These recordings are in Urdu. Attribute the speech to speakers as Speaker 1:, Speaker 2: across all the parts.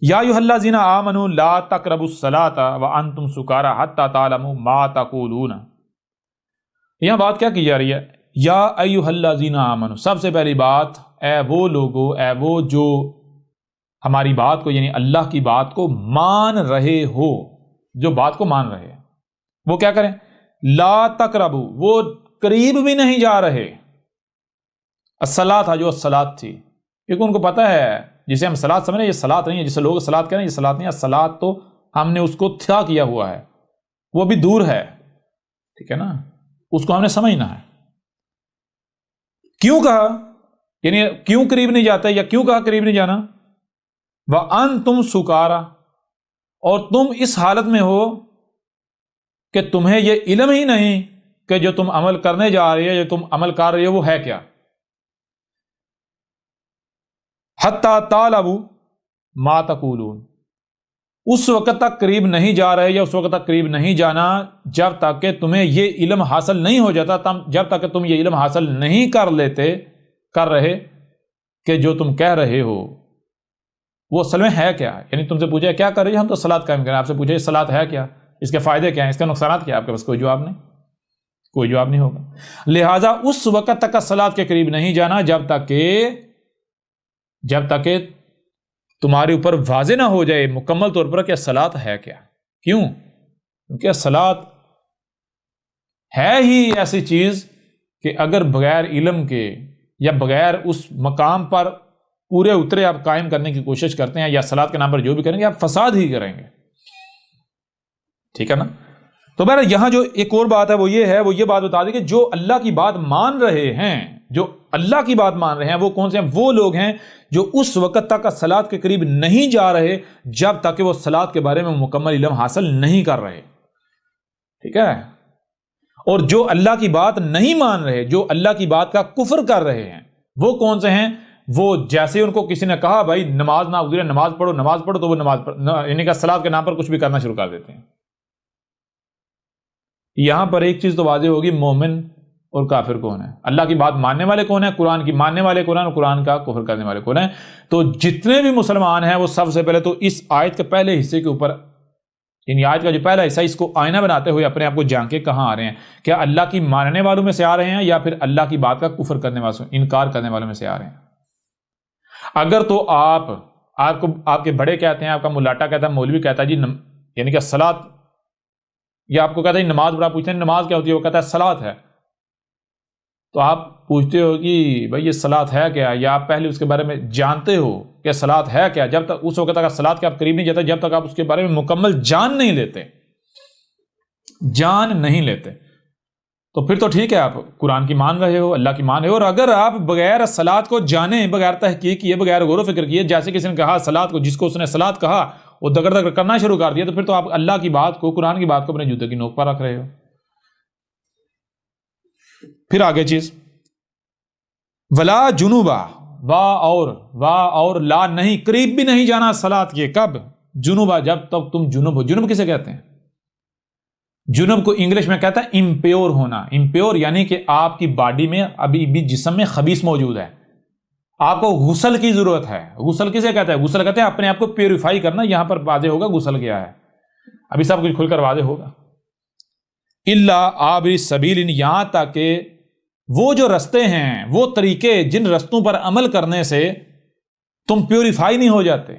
Speaker 1: یا ایھا الذین آمنوا لا تقربوا الصلاۃ وانتم سکارى حتی تعلموا ما تقولون. یہاں بات کیا کی جا رہی ہے؟ یا ایھا الذین آمنوا، سب سے پہلی بات، اے وہ لوگو، اے وہ جو ہماری بات کو، یعنی اللہ کی بات کو مان رہے ہو، جو بات کو مان رہے ہیں وہ کیا کریں؟ لا تقربوا، وہ قریب بھی نہیں جا رہے، الصلاۃ جو الصلاۃ تھی، کیونکہ ان کو پتہ ہے جسے ہم صلاۃ سمجھ رہے ہیں یہ صلاۃ نہیں ہے، جسے لوگ صلاۃ کہہ رہے ہیں یہ صلاۃ نہیں ہے، صلاۃ تو ہم نے اس کو تھا کیا ہوا ہے، وہ بھی دور ہے، ٹھیک ہے نا، اس کو ہم نے سمجھنا ہے. کیوں کہا، یعنی کیوں قریب نہیں جاتا، یا کیوں کہا قریب نہیں جانا؟ وَأَنْتُمْ سُكَارَى، اور تم اس حالت میں ہو کہ تمہیں یہ علم ہی نہیں کہ جو تم عمل کرنے جا رہے ہو، جو تم عمل کر رہے ہو وہ ہے کیا. حَتَّى تَعْلَمُوا مَا تَقُولُونَ، اس وقت تک قریب نہیں جا رہے، یا اس وقت تک قریب نہیں جانا جب تک کہ تمہیں یہ علم حاصل نہیں ہو جاتا، جب تک کہ تم یہ علم حاصل نہیں کر رہے کہ جو تم کہہ رہے ہو وہ اصل میں ہے کیا. یعنی تم سے پوچھا کیا کر رہے ہو، ہم تو صلاۃ قائم کریں، آپ سے پوچھا صلاۃ ہے کیا، اس کے فائدے کیا ہیں، اس کے نقصانات کیا، آپ کے پاس کوئی جواب نہیں ہوگا. لہٰذا اس وقت تک صلاۃ کے قریب نہیں جانا جب تک کہ تمہارے اوپر واضح نہ ہو جائے مکمل طور پر کہ صلاۃ ہے کیا. کیوں؟ کیونکہ صلاۃ ہے ہی ایسی چیز کہ اگر بغیر علم کے یا بغیر اس مقام پر پورے اترے آپ قائم کرنے کی کوشش کرتے ہیں، یا صلاۃ کے نام پر جو بھی کریں گے آپ فساد ہی کریں گے، ٹھیک ہے نا. تو بہرحال یہاں جو ایک اور بات ہے وہ یہ بات بتا دی کہ جو اللہ کی بات مان رہے ہیں، وہ کون سے ہیں؟ وہ لوگ ہیں جو اس وقت تک صلاۃ کے قریب نہیں جا رہے جب تک کہ وہ صلاۃ کے بارے میں مکمل علم حاصل نہیں کر رہے، ٹھیک ہے. اور جو اللہ کی بات نہیں مان رہے، جو اللہ کی بات کا کفر کر رہے ہیں، وہ کون سے ہیں؟ وہ جیسے ان کو کسی نے کہا بھائی نماز نہ گزرے، نماز پڑھو، تو وہ نماز یعنی کہ صلاۃ کے نام پر کچھ بھی کرنا شروع کر دیتے ہیں. یہاں پر ایک چیز تو واضح ہوگی، مومن اور کافر کون ہے، اللہ کی بات ماننے والے کون ہیں، قرآن کی ماننے والے کون ہیں، اور قرآن کا کفر کرنے والے کون ہیں. تو جتنے بھی مسلمان ہیں وہ سب سے پہلے تو اس آیت کے پہلے حصے کے اوپر، یعنی آیت کا جو پہلا حصہ، اس کو آئینہ بناتے ہوئے اپنے آپ کو جانچیں کہاں آ رہے ہیں. کیا اللہ کی ماننے والوں میں سے آ رہے ہیں، یا پھر اللہ کی بات کا کفر کرنے والوں، انکار کرنے والوں میں سے آ رہے ہیں؟ اگر تو آپ کے بڑے کہتے ہیں، آپ کا ملاٹا کہتا ہے، مولوی کہتا ہے جی یعنی کہ صلاۃ، یا آپ کو کہتا ہے نماز، بڑا پوچھتے ہیں نماز کیا ہوتی ہے، وہ کہتا ہے صلاۃ ہے، تو آپ پوچھتے ہو کہ بھائی یہ صلاۃ ہے کیا، یا آپ پہلے اس کے بارے میں جانتے ہو کہ صلاۃ ہے کیا. جب تک اس وقت تک صلاۃ کے آپ قریب نہیں جاتے جب تک آپ اس کے بارے میں مکمل جان نہیں لیتے، تو پھر تو ٹھیک ہے، آپ قرآن کی مان رہے ہو، اللہ کی مان رہے ہو. اور اگر آپ بغیر صلاۃ کو جانے، بغیر تحقیق کیے، بغیر غور و فکر کیے، جیسے کسی نے کہا صلاۃ کو، جس کو اس نے صلاۃ کہا وہ دگڑ دگڑ کرنا شروع کر دیا، تو پھر تو آپ اللہ کی بات کو، قرآن کی بات کو اپنے جوتے کی نوک پر رکھ رہے ہو. پھر آگے چیز، ولا جنوبا، وا اور لا، نہیں، قریب بھی نہیں جانا صلاۃ کے. کب؟ جنوبا، جب تک تم جنوب ہو. جنوب کسے کہتے ہیں؟ جنوب کو انگلش میں کہتا ہے امپیور ہونا. امپیور یعنی کہ آپ کی باڈی میں ابھی بھی جسم میں خبیث موجود ہے، آپ کو غسل کی ضرورت ہے. غسل کسے کہتا ہے؟ غسل کہتے ہیں اپنے آپ کو پیوریفائی کرنا. یہاں پر واضح ہوگا غسل کیا ہے، ابھی سب کچھ کھل کر واضح ہوگا. الا عابر السبیل، یہاں تک کہ وہ جو رستے ہیں، وہ طریقے جن رستوں پر عمل کرنے سے تم پیوریفائی نہیں ہو جاتے،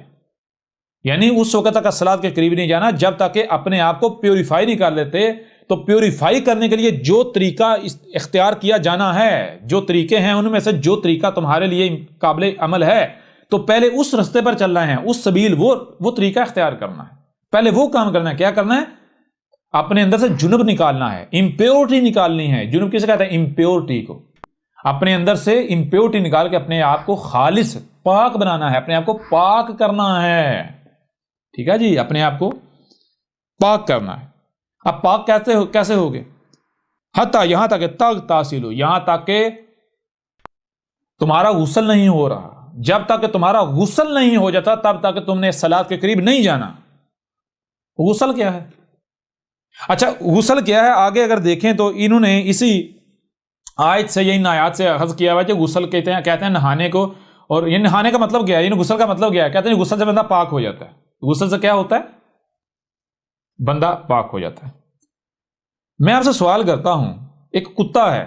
Speaker 1: یعنی اس وقت تک صلاۃ کے قریب نہیں جانا جب تک کہ اپنے آپ کو پیوریفائی نہیں کر لیتے. تو پیوریفائی کرنے کے لیے جو طریقہ اختیار کیا جانا ہے، جو طریقے ہیں ان میں سے جو طریقہ تمہارے لیے قابل عمل ہے، تو پہلے اس رستے پر چلنا ہے، اس سبیل، وہ طریقہ اختیار کرنا ہے، پہلے وہ کام کرنا ہے. کیا کرنا ہے؟ اپنے اندر سے جنب نکالنا ہے، امپیورٹی نکالنی ہے. جنب کسے کہتے ہیں؟ امپیورٹی کو. اپنے اندر سے امپیورٹی نکال کے اپنے آپ کو خالص، پاک بنانا ہے، اپنے آپ کو پاک کرنا ہے. ٹھیک ہے جی، اپنے آپ کو پاک کرنا ہے. اب پاک کیسے ہوگے؟ حتی، یہاں تک کہ تک تاصیلو، یہاں تک کہ تمہارا غسل نہیں ہو رہا. جب تک کہ تمہارا غسل نہیں ہو جاتا تب تک کہ تم نے صلاۃ کے قریب نہیں جانا. غسل کیا ہے؟ اچھا، غسل کیا ہے آگے اگر دیکھیں تو انہوں نے اسی آیت سے یا ان آیات سے اخذ کیا ہوا ہے کہ غسل کہتے ہیں نہانے کو، اور یہ نہانے کا مطلب کیا ہے، یہ غسل کا مطلب کیا ہے؟ کہتے ہیں غسل سے بندہ پاک ہو جاتا ہے۔ غسل سے کیا ہوتا ہے؟ بندہ پاک ہو جاتا ہے۔ میں آپ سے سوال کرتا ہوں، ایک کتا ہے،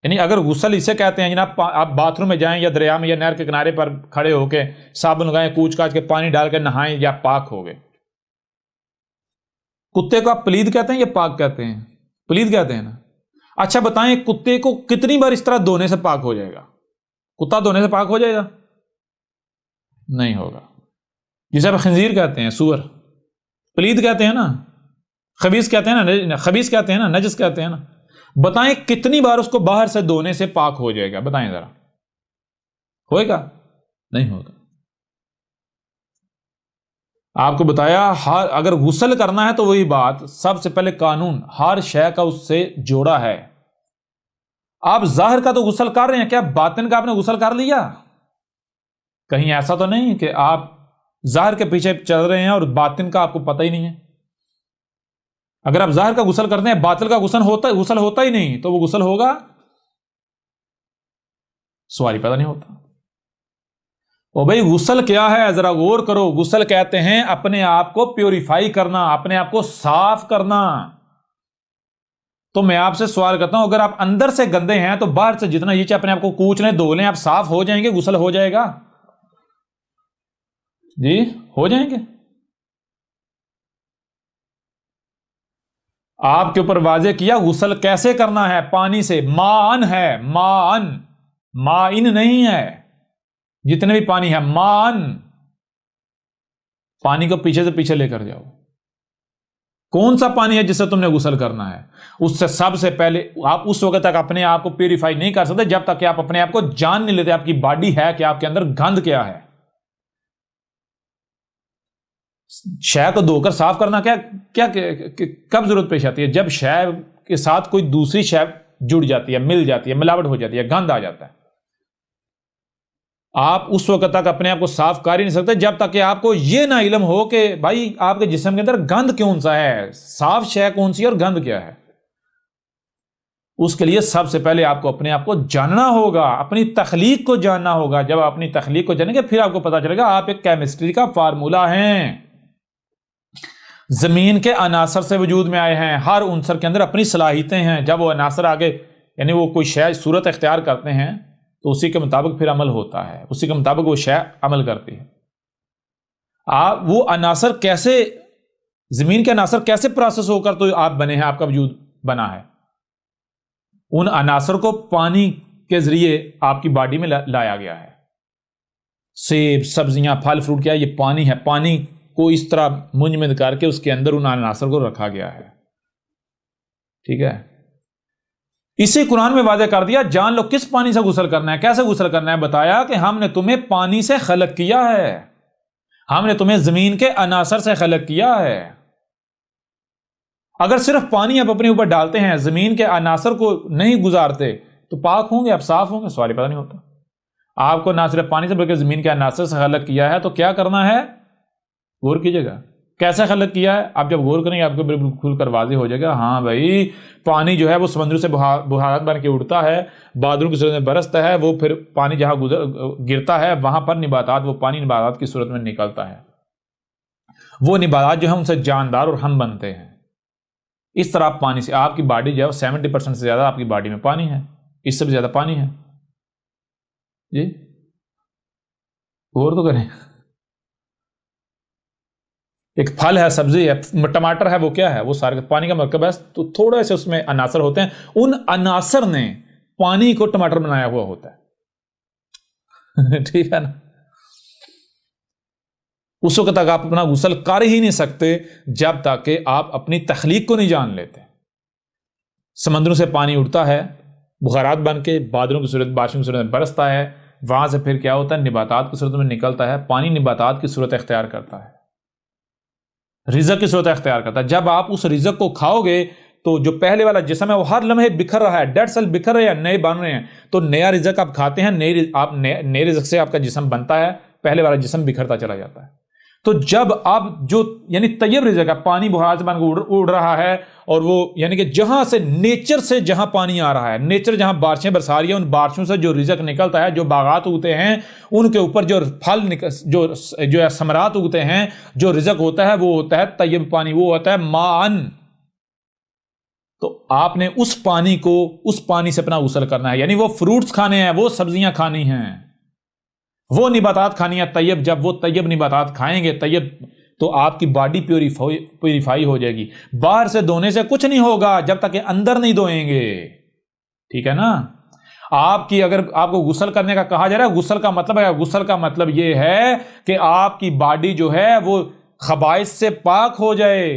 Speaker 1: یعنی اگر غسل اسے کہتے ہیں جناب آپ باتھ روم میں جائیں یا دریا میں یا نہر کے کنارے پر کھڑے ہو کے صابن لگائیں، کوچ کاچ کے پانی ڈال کے نہائیں یا پاک ہو گئے۔ کتے کو آپ پلید کہتے ہیں یا پاک کہتے ہیں؟ پلید کہتے ہیں نا۔ اچھا بتائیں کتے کو کتنی بار اس طرح دھونے سے پاک ہو جائے گا؟ کتا دھونے سے پاک ہو جائے گا؟ نہیں ہوگا۔ جسے آپ خنزیر کہتے ہیں، سور، پلید کہتے ہیں نا، خبیث کہتے ہیں نا، خبیث کہتے ہیں نا، نجس کہتے ہیں نا، بتائیں کتنی بار اس کو باہر سے دھونے سے پاک ہو جائے گا؟ بتائیں ذرا، ہوئے گا؟ نہیں ہوگا۔ آپ کو بتایا اگر غسل کرنا ہے تو وہی بات، سب سے پہلے قانون ہر شے کا اس سے جوڑا ہے۔ آپ ظاہر کا تو غسل کر رہے ہیں، کیا باطن کا آپ نے غسل کر لیا؟ کہیں ایسا تو نہیں کہ آپ ظاہر کے پیچھے چل رہے ہیں اور باطن کا آپ کو پتہ ہی نہیں ہے؟ اگر آپ ظاہر کا غسل کرتے ہیں، باطن کا غسل ہوتا ہی نہیں، تو وہ غسل ہوگا؟ سوال ہی پیدا نہیں ہوتا۔ اور بھائی غسل کیا ہے؟ ذرا غور کرو۔ غسل کہتے ہیں اپنے آپ کو پیوریفائی کرنا، اپنے آپ کو صاف کرنا۔ تو میں آپ سے سوال کرتا ہوں، اگر آپ اندر سے گندے ہیں تو باہر سے جتنا یہ اپنے آپ کو کوچ لیں، دھو لیں، آپ صاف ہو جائیں گے؟ غسل ہو جائے گا؟ جی ہو جائیں گے؟ آپ کے اوپر واضح کیا غسل کیسے کرنا ہے، پانی سے، ماءن ہے، ماءن، مائن نہیں ہے۔ جتنے بھی پانی ہے ماءن، پانی کو پیچھے سے پیچھے لے کر جاؤ۔ کون سا پانی ہے جس سے تم نے غسل کرنا ہے؟ اس سے سب سے پہلے آپ اس وقت تک اپنے آپ کو پیوریفائی نہیں کر سکتے جب تک کہ آپ اپنے آپ کو جان نہیں لیتے آپ کی باڈی ہے کہ آپ کے اندر گند کیا ہے۔ شے کو دھو کر صاف کرنا کیا کب ضرورت پیش آتی ہے؟ جب شے کے ساتھ کوئی دوسری شے جڑ جاتی ہے، مل جاتی ہے، ملاوٹ ہو جاتی ہے، گند آ جاتا ہے۔ آپ اس وقت تک اپنے آپ کو صاف کر ہی نہیں سکتے جب تک کہ آپ کو یہ نہ علم ہو کہ بھائی آپ کے جسم کے اندر گند کون سا ہے، صاف شے کون سی ہے اور گند کیا ہے۔ اس کے لیے سب سے پہلے آپ کو اپنے آپ کو جاننا ہوگا، اپنی تخلیق کو جاننا ہوگا۔ جب آپ اپنی تخلیق کو جانیں گے پھر آپ کو پتا چلے گا آپ ایک کیمسٹری کا فارمولا ہیں۔ زمین کے عناصر سے وجود میں آئے ہیں، ہر عنصر کے اندر اپنی صلاحیتیں ہیں۔ جب وہ عناصر آگے یعنی وہ کوئی شے صورت اختیار کرتے ہیں تو اسی کے مطابق پھر عمل ہوتا ہے، اسی کے مطابق وہ شے عمل کرتی ہے۔ آپ وہ عناصر کیسے، زمین کے عناصر کیسے پروسیس ہو کر تو آپ بنے ہیں، آپ کا وجود بنا ہے؟ ان عناصر کو پانی کے ذریعے آپ کی باڈی میں لایا گیا ہے۔ سیب، سبزیاں، پھل فروٹ کیا ہے؟ یہ پانی ہے۔ پانی کو اس طرح منجمد کر کے اس کے اندر ان عناصر کو رکھا گیا ہے۔ ٹھیک ہے، اسی قرآن میں واضح کر دیا، جان لو کس پانی سے غسل کرنا ہے، کیسے غسل کرنا ہے۔ بتایا کہ ہم نے تمہیں پانی سے خلق کیا ہے، ہم نے تمہیں زمین کے عناصر سے خلق کیا ہے۔ اگر صرف پانی آپ اپنے اوپر ڈالتے ہیں، زمین کے عناصر کو نہیں گزارتے تو پاک ہوں گے، آپ صاف ہوں گے؟ سوال پتہ نہیں ہوتا۔ آپ کو نہ صرف پانی سے بلکہ زمین کے عناصر سے خلق کیا ہے، تو کیا کرنا ہے؟ غور کیجئے گا کیسے خلق کیا ہے۔ آپ جب غور کریں گے آپ کو بالکل کھل کر واضح ہو جائے گا، ہاں بھائی پانی جو ہے وہ سمندر سے بخارات بن کے اڑتا ہے، بادلوں کی صورت میں برستا ہے، وہ پھر پانی جہاں گرتا ہے وہاں پر نباتات، وہ پانی نباتات کی صورت میں نکلتا ہے، وہ نباتات جو ہیں ان سے جاندار اور ہم بنتے ہیں۔ اس طرح پانی سے آپ کی باڈی جو ہے 70% سے زیادہ آپ کی باڈی میں پانی ہے، اس سے بھی زیادہ پانی ہے۔ جی غور تو کریں۔ ایک پھل ہے، سبزی ہے، ٹماٹر ہے، وہ کیا ہے؟ وہ سارے پانی کا مرکب ہے، تو تھوڑے سے اس میں عناصر ہوتے ہیں، ان عناصر نے پانی کو ٹماٹر بنایا ہوا ہوتا ہے۔ ٹھیک ہے نا؟ اس وقت تک آپ اپنا غسل کر ہی نہیں سکتے جب تک کہ آپ اپنی تخلیق کو نہیں جان لیتے۔ سمندروں سے پانی اڑتا ہے بخارات بن کے، بادلوں کی صورت، بارشوں کی صورت میں برستا ہے، وہاں سے پھر کیا ہوتا ہے؟ نباتات کی صورت میں نکلتا ہے، پانی نباتات کی صورت اختیار کرتا ہے، رزق کی صورت اختیار کرتا ہے۔ جب آپ اس رزق کو کھاؤ گے تو جو پہلے والا جسم ہے وہ ہر لمحے بکھر رہا ہے، ڈیڈ سیل بکھر رہے ہیں، نئے بن رہے ہیں، تو نیا رزق آپ کھاتے ہیں، نئے رزق سے آپ کا جسم بنتا ہے، پہلے والا جسم بکھرتا چلا جاتا ہے۔ تو جب اب جو یعنی طیب رزق ہے، پانی بہار سے بن کے اڑ رہا ہے، اور وہ یعنی کہ جہاں سے نیچر سے جہاں پانی آ رہا ہے، نیچر جہاں بارشیں برسا رہی ہے، ان بارشوں سے جو رزق نکلتا ہے، جو باغات اگتے ہیں ان کے اوپر جو پھل جو ثمرات اگتے ہیں، جو رزق ہوتا ہے وہ ہوتا ہے طیب پانی، وہ ہوتا ہے ماءن۔ تو آپ نے اس پانی سے اپنا غسل کرنا ہے، یعنی وہ فروٹس کھانے ہیں، وہ سبزیاں کھانی ہیں، وہ نباتات کھانی ہیں طیب۔ جب وہ طیب نباتات کھائیں گے طیب، تو آپ کی باڈی پیوریفائی ہو جائے گی۔ باہر سے دھونے سے کچھ نہیں ہوگا جب تک کہ اندر نہیں دھوئیں گے، ٹھیک ہے نا۔ اگر آپ کو غسل کرنے کا کہا جا رہا ہے، غسل کا مطلب یہ ہے کہ آپ کی باڈی جو ہے وہ خبائث سے پاک ہو جائے،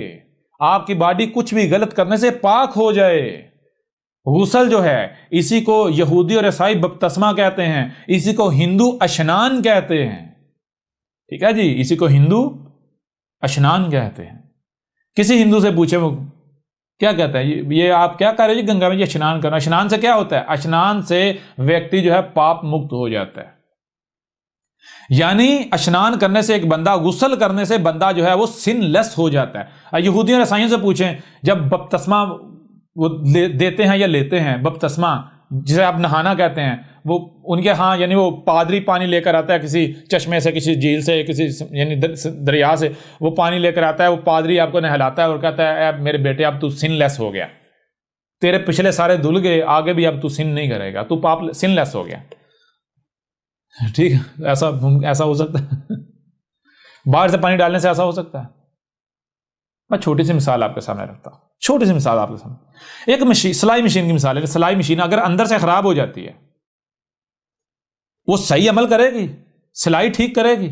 Speaker 1: آپ کی باڈی کچھ بھی غلط کرنے سے پاک ہو جائے۔ غسل جو ہے اسی کو یہودی اور عیسائی بپتسمہ کہتے ہیں، اسی کو ہندو اشنان کہتے ہیں، ٹھیک ہے جی، اسی کو ہندو اشنان کہتے ہیں۔ کسی ہندو سے پوچھے وہ کیا کہتا ہے، یہ آپ کیا کر رہے ہیں جی گنگا میں جی اشنان کرنا؟ اشنان سے کیا ہوتا ہے؟ اشنان سے ویکتی جو ہے پاپ مکت ہو جاتا ہے، یعنی اشنان کرنے سے ایک بندہ، غسل کرنے سے بندہ جو ہے وہ سن لیس ہو جاتا ہے۔ یہودیوں اور عیسائیوں سے پوچھیں، جب بپتسمہ وہ دیتے ہیں یا لیتے ہیں، بپتسمہ جسے آپ نہانا کہتے ہیں، وہ ان کے ہاں یعنی وہ پادری پانی لے کر آتا ہے کسی چشمے سے، کسی جھیل سے، کسی یعنی دریا سے، وہ پانی لے کر آتا ہے، وہ پادری آپ کو نہلاتا ہے اور کہتا ہے اے میرے بیٹے اب تو سن لیس ہو گیا، تیرے پچھلے سارے دھل گئے، آگے بھی اب تو سن نہیں کرے گا، تو پاپ سن لیس ہو گیا، ٹھیک ہے۔ ایسا ہو سکتا ہے؟ باہر سے پانی ڈالنے سے ایسا ہو سکتا ہے؟ میں چھوٹی سی مثال آپ کے سامنے رکھتا ہوں، چھوٹی سی مثال آپ کے سامنے، ایک مشین، سلائی مشین کی مثال ہے۔ سلائی مشین اگر اندر سے خراب ہو جاتی ہے، وہ صحیح عمل کرے گی؟ سلائی ٹھیک کرے گی؟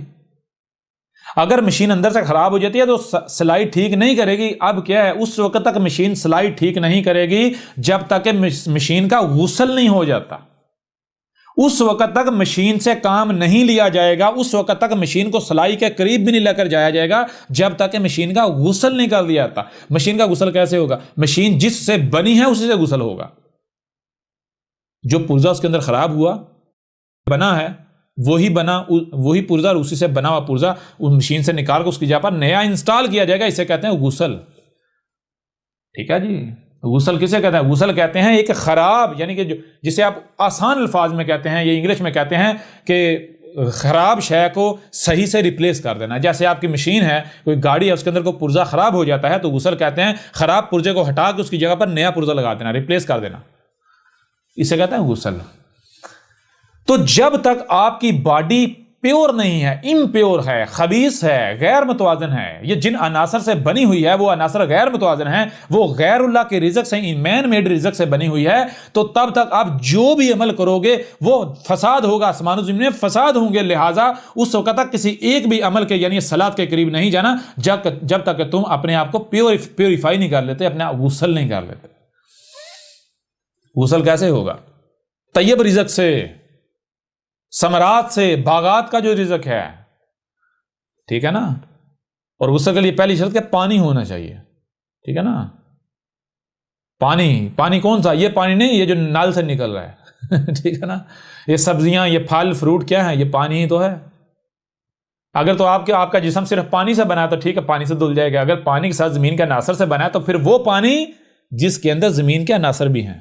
Speaker 1: اگر مشین اندر سے خراب ہو جاتی ہے تو سلائی ٹھیک نہیں کرے گی۔ اب کیا ہے، اس وقت تک مشین سلائی ٹھیک نہیں کرے گی جب تک کہ مشین کا غسل نہیں ہو جاتا، اس وقت تک مشین سے کام نہیں لیا جائے گا، اس وقت تک مشین کو سلائی کے قریب بھی نہیں لے کر جایا جائے گا جب تک کہ مشین کا غسل نہیں کر دیا جاتا۔ مشین کا غسل کیسے ہوگا؟ مشین جس سے بنی ہے اسی سے غسل ہوگا، جو پرزا اس کے اندر خراب ہوا بنا ہے وہی پرزا اور اسی سے بنا ہوا پرزا اس مشین سے نکال کر اس کی جگہ پر نیا انسٹال کیا جائے گا، اسے کہتے ہیں غسل، ٹھیک ہے جی۔ غسل کسے کہتے ہیں؟ غسل کہتے ہیں ایک خراب، یعنی کہ جسے آپ آسان الفاظ میں کہتے ہیں یا انگلش میں کہتے ہیں کہ خراب شے کو صحیح سے ریپلیس کر دینا۔ جیسے آپ کی مشین ہے، کوئی گاڑی ہے، اس کے اندر کوئی پرزا خراب ہو جاتا ہے تو غسل کہتے ہیں خراب پرزے کو ہٹا کے اس کی جگہ پر نیا پرزا لگا دینا، ریپلیس کر دینا، اسے کہتے ہیں غسل۔ تو جب تک آپ کی باڈی پیور نہیں ہے، امپیور ہے، خبیث ہے، غیر متوازن ہے، یہ جن عناصر سے بنی ہوئی ہے وہ عناصر غیر متوازن ہیں، وہ غیر اللہ کے رزق سے، مین میڈ رزق سے بنی ہوئی ہے، تو تب تک آپ جو بھی عمل کرو گے وہ فساد ہوگا، آسمان و زمین میں فساد ہوں گے۔ لہٰذا اس وقت تک کسی ایک بھی عمل کے یعنی صلاۃ کے قریب نہیں جانا جب تک کہ تم اپنے آپ کو پیوریفائی نہیں کر لیتے، اپنے غسل نہیں کر لیتے۔ غسل کیسے ہوگا؟ طیب رزق سے، ثمرات سے، باغات کا جو رزق ہے، ٹھیک ہے نا۔ اور غسل کے لیے پہلی شرط کہ پانی ہونا چاہیے، ٹھیک ہے نا۔ پانی کون سا؟ یہ پانی نہیں یہ جو نل سے نکل رہا ہے ٹھیک ہے نا۔ یہ سبزیاں، یہ پھل فروٹ کیا ہیں؟ یہ پانی ہی تو ہے۔ اگر تو آپ کا جسم صرف پانی سے بنا ہے تو ٹھیک ہے، پانی سے دھل جائے گا۔ اگر پانی کے ساتھ زمین کے عناصر سے بنا ہے تو پھر وہ پانی جس کے اندر زمین کے عناصر بھی ہیں،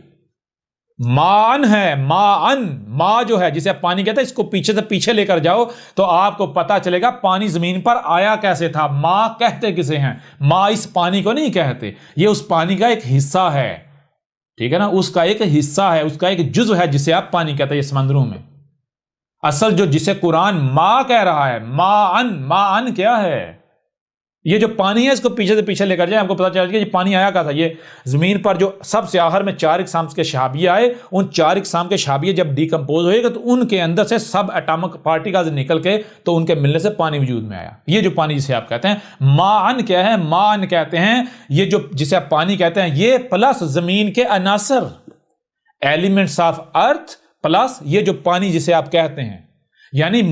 Speaker 1: ماءن ہے۔ ماء جو ہے جسے آپ پانی کہتے ہیں، اس کو پیچھے سے پیچھے لے کر جاؤ تو آپ کو پتا چلے گا پانی زمین پر آیا کیسے تھا۔ ماء کہتے کسے ہیں؟ ماء اس پانی کو نہیں کہتے، یہ اس پانی کا ایک حصہ ہے، ٹھیک ہے نا، اس کا ایک حصہ ہے، اس کا ایک جزء ہے جسے آپ پانی کہتے ہیں یہ سمندروں میں۔ اصل جو جسے قرآن ماء کہہ رہا ہے، ماءن کیا ہے؟ یہ جو پانی ہے اس کو پیچھے سے پیچھے لے کر جائیں، آپ کو پتا چل جائے گا یہ پانی آیا کہاں تھا۔ یہ زمین پر جو سب سے آخر میں 4 اقسام کے شہابیہ آئے، ان 4 اقسام کے شہابیہ جب ڈیکمپوز ہوئے گا تو ان کے اندر سے سب ایٹامک پارٹیکلز نکل کے تو ان کے ملنے سے پانی وجود میں آیا۔ یہ جو پانی جسے آپ کہتے ہیں ماءن کیا ہے؟ ماءن کہتے ہیں یہ جو جسے آپ پانی کہتے ہیں، یہ پلس زمین کے عناصر، ایلیمنٹس آف ارتھ، پلس یہ جو پانی جسے آپ کہتے ہیں، یعنی